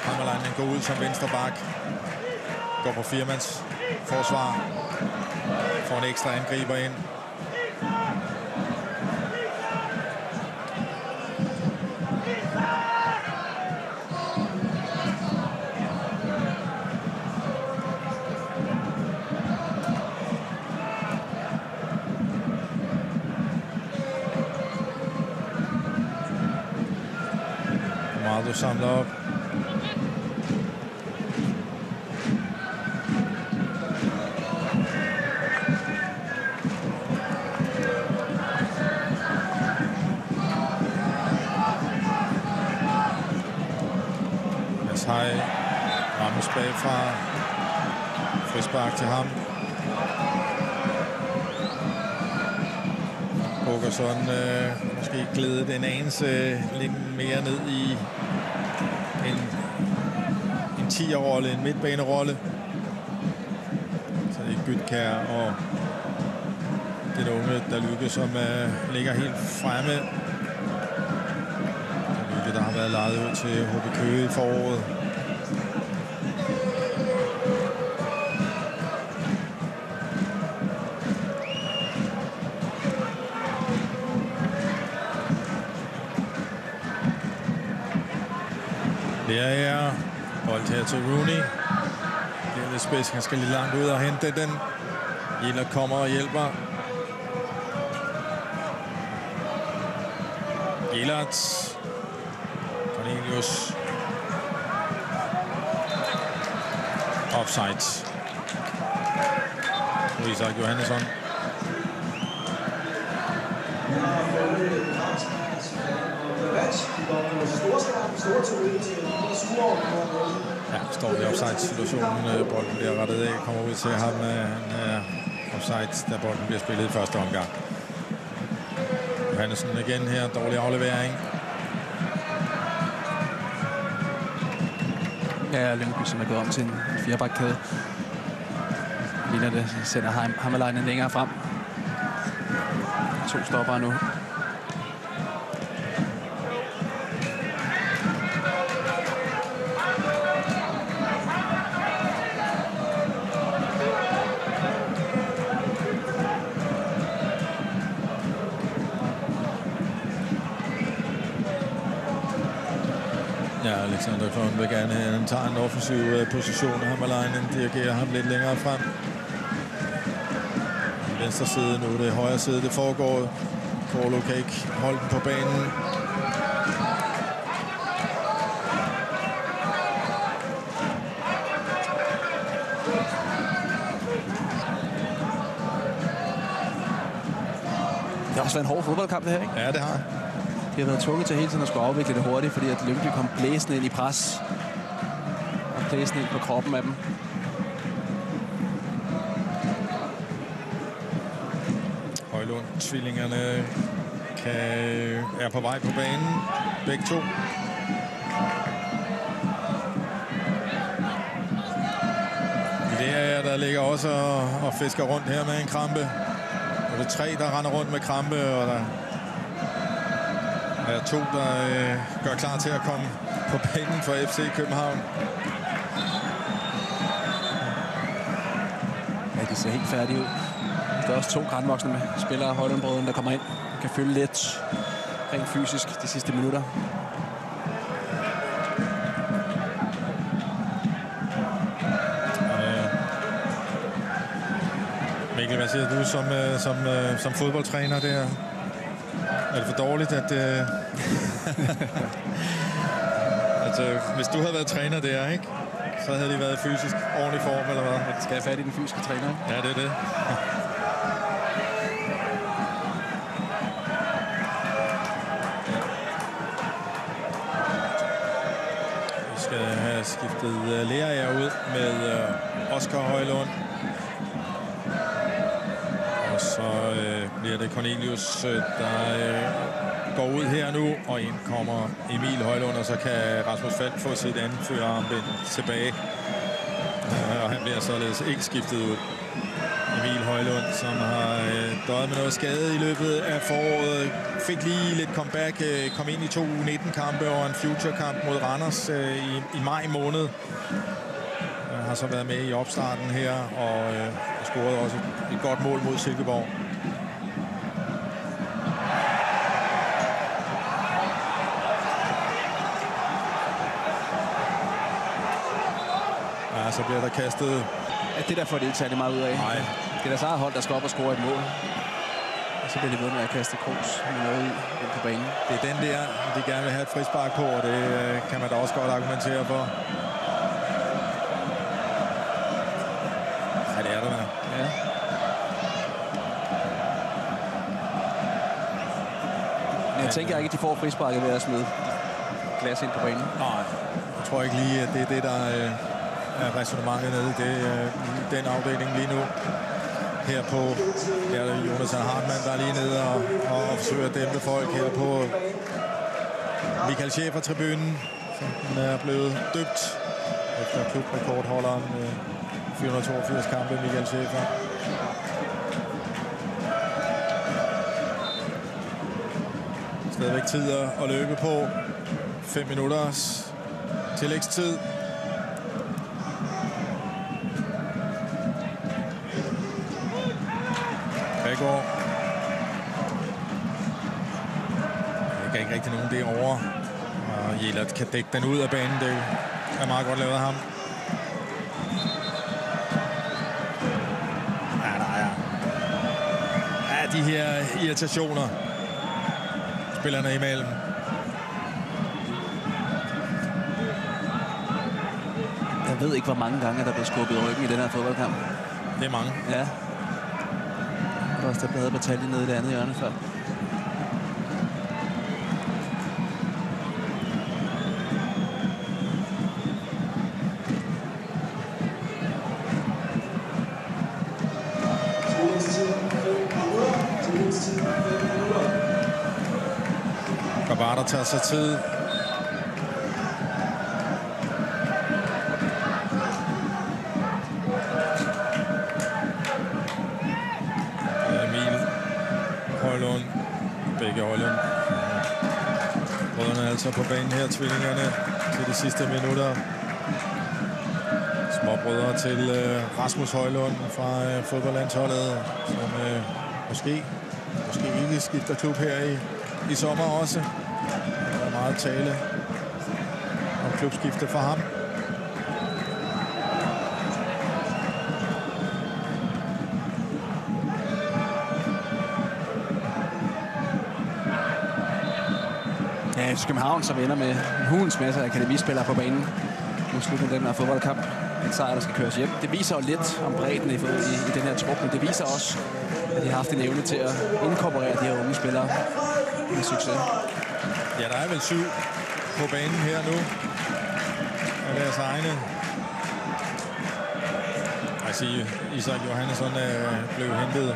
Hammerlein går ud som venstre bak. Går på 4-mands forsvar. Får en ekstra angriber ind. Du samler op. Mads Hay rammes bagfra. Frispark til ham. Bogerson måske glædet en anelse lidt mere ned i en 10'er-rolle, en midtbanerolle. Så det er Gytkjær og den unge Dalykke, som ligger helt fremme. Dalykke, der har været lejet ud til HB Køge i foråret. Det er bold her til Rooney. Det er lidt spids. Han skal lige langt ud og hente den. Jellert kommer og hjælper. Jellert. Cornelius. Offside. Isak Johannesson. Ja, står i offside-situationen. Bolden bliver rettet af, kommer ud til ham. Han er offside, da bolden bliver spillet i første omgang. Johannesson igen her. Dårlig aflevering. Ja, Lyngby, som er gået om til en firebakkæde. Ligner det, sender Hammerleinen længere frem. 2 stopper nu. Ja, Alexander Kvon vil gerne have, han tager en offensiv position. Hammerleinen dirigerer ham lidt længere frem. I venstre side nu, det højre side, det foregår. Korlo kan ikke holde den på banen. Det har også været en hård fodboldkamp, det her, ikke? Ja, det har. De har været tvunget til hele tiden at skulle afvikle det hurtigt, fordi at Lyngby kom blæsende ind i pres. Og blæsende ind på kroppen af dem. Højlund, tvillingerne er på vej på banen. Begge to. Der ligger også og fisker rundt her med en krampe. Og det er 3, der render rundt med krampe, og der er 2, der gør klar til at komme på banen for FC København. Ja, de ser helt færdige ud. Der er også 2 grandvoksne med spillere af Højlundbrødrene, der kommer ind. Kan følge lidt rent fysisk de sidste minutter. Mikkel, hvad siger du som fodboldtræner der? Er det for dårligt, at... altså, hvis du havde været træner der, ikke? Så havde de været fysisk ordentlig form, eller hvad? Ja, skal jeg fat i den fysiske træner, ikke? Ja, det er det. Vi skal have skiftet Lerager ud med Oscar Højlund. Og så bliver det Cornelius, der går ud her nu, og ind kommer Emil Højlund, og så kan Rasmus Falk få sit anførerarmbind tilbage. Og han bliver således ikke skiftet ud. Emil Højlund, som har døjet med noget skade i løbet af foråret, fik lige lidt comeback, kom ind i 2 U19-kampe og en future-kamp mod Randers i maj måned. Har så været med i opstarten her, og scorede også et godt mål mod Silkeborg. Ja, så bliver der kastet... Ja, det der får de ikke særlig meget ud af. Nej. Det er deres eget hold, der skal op og score et mål. Og så bliver de ved med at kaste krus med noget ind på banen. Det er den der, de gerne vil have et frispark på, og det kan man da også godt argumentere for. Ja, det er der, man. Ja. Men jeg tænker ikke, at de får frisparket ved at smide glas ind på banen. Nej, jeg tror ikke lige, at det er det, der er resonemanget nede i den afdeling lige nu. Her på er det Jonathan Hartmann, der er lige nede og forsøger at dæmpe folk her på Michael Schäfer-tribunen, som er blevet døbt efter klubrekordholderen 482 kampe, Michael Schäfer. Stadigvæk tid at løbe på. 5 minutters tillægstid. Bækgaard. Der er ikke rigtig nogen derovre. Og Jelert kan dække den ud af banen. Det er meget godt lavet af ham. Ja, der er. Ja, de her irritationer. Spillerne imellem. Jeg ved ikke, hvor mange gange der blev skubbet ryggen i den her fodboldkamp. Det er mange. Ja. Der er også der havde bataljen nede i det andet hjørne før. Grabara tager sig tid. Emil Højlund. Begge Højlund. Brødrene altså på banen her, tvillingerne, til de sidste minutter. Småbrødre til Rasmus Højlund fra fodboldlandsholdet, som måske ikke skifter klub her i sommer også. Der er meget tale om klubskifte for ham. Ja, København, som ender med en hulens masse akademispillere på banen. Nu slutter den her fodboldkamp. En sejr, der skal køres hjem. Det viser jo lidt om bredden i den her trup, men det viser også, at de har haft en evne til at inkorporere de her unge spillere med succes. Ja, der er vel 7 på banen her nu af deres egne. Jeg siger, Isak Johannesson blev hentet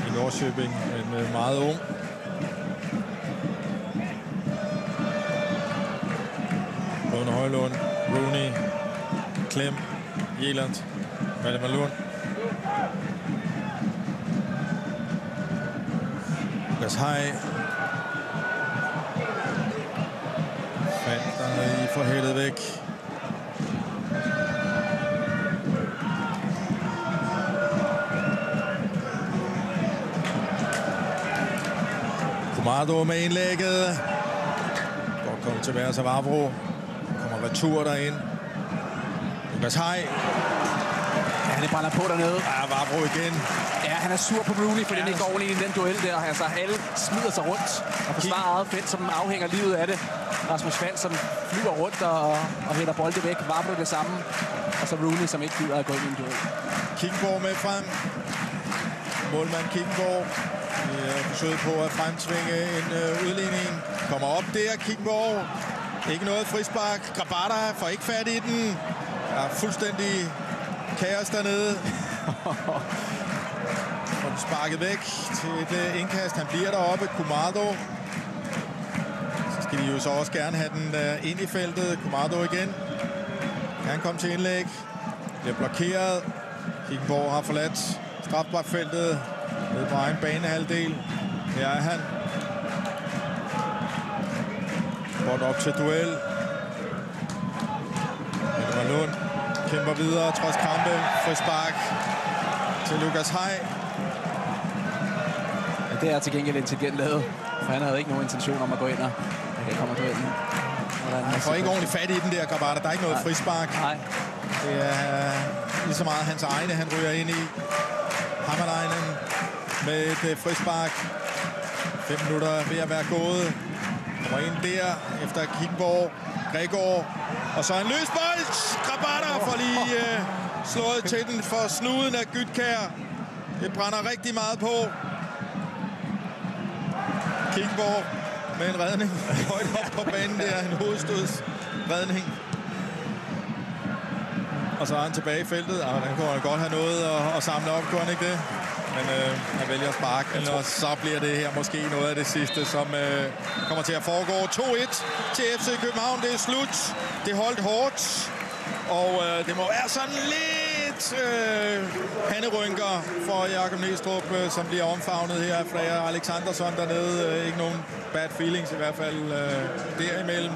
i Norrköping, men meget ung. Rune Højlund, Rooney, Klem, Jeland, Valdemar Lund. Lukas Hej. Fandt der i forhældet væk. Komado med indlægget. Godt kommet til Værts af Vavro. Kommer retur derind. Lukas Hej. Ja, det brænder på dernede. Ja, Vavro igen. Ja, han er sur på Rooney, fordi han ikke går ind i den duel der. Altså, alle smider sig rundt og forsvarer eget felt, som afhænger livet af det. Rasmus Fald, som flyver rundt og hætter bolde væk. Vavro det samme. Og så Rooney, som ikke gider at gå ind i en duel. Kickenborg med frem. Målmand Kickenborg. Forsøget på at fremtvinge en udligning. Kommer op der, Kickenborg. Ikke noget frispark. Grabara får ikke fat i den. Der er fuldstændig kaos dernede. Og den sparket væk til et indkast. Han bliver deroppe. Kumado. Så skal de jo så også gerne have den ind i feltet. Kumado igen. Kan han komme til indlæg. Bliver blokeret. Kickenborg har forladt strafsparkfeltet. Nede på egen banehalvdel. Her er han. Godt op til duel. Valdemar Lund kæmper videre trods kampe. Frispark til Lukas Hej. Ja, det er til gengæld intelligent lavet, for han havde ikke nogen intention om at gå ind og komme duellen. Han får ikke ordentligt fat i den der, Grabara. Der er ikke noget frispark. Nej. Det er lige så meget hans egne, han ryger ind i. Hammerleinen med et frispark. 5 minutter ved at være gået. Kommer ind der efter Kickenborg. Gregor. Og så en løsbold. Grabara får lige slået til den for snuden af Gytkær. Det brænder rigtig meget på. Kickenborg med en redning. Højt op på banen der. En hovedstødsredning. Og så er han tilbage i feltet. Han kunne godt have noget at samle op, kunne han ikke det? Men han vælger at sparke den, og så bliver det her måske noget af det sidste, som kommer til at foregå. 2-1 til FC København. Det er slut. Det holdt hårdt. Og det må være sådan lidt panderynker for Jakob Næstrup, som bliver omfavnet her af Freja Alexandersson dernede. Ikke nogen bad feelings i hvert fald derimellem.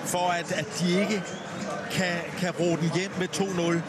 For at de ikke kan ro den hjem med 2-0.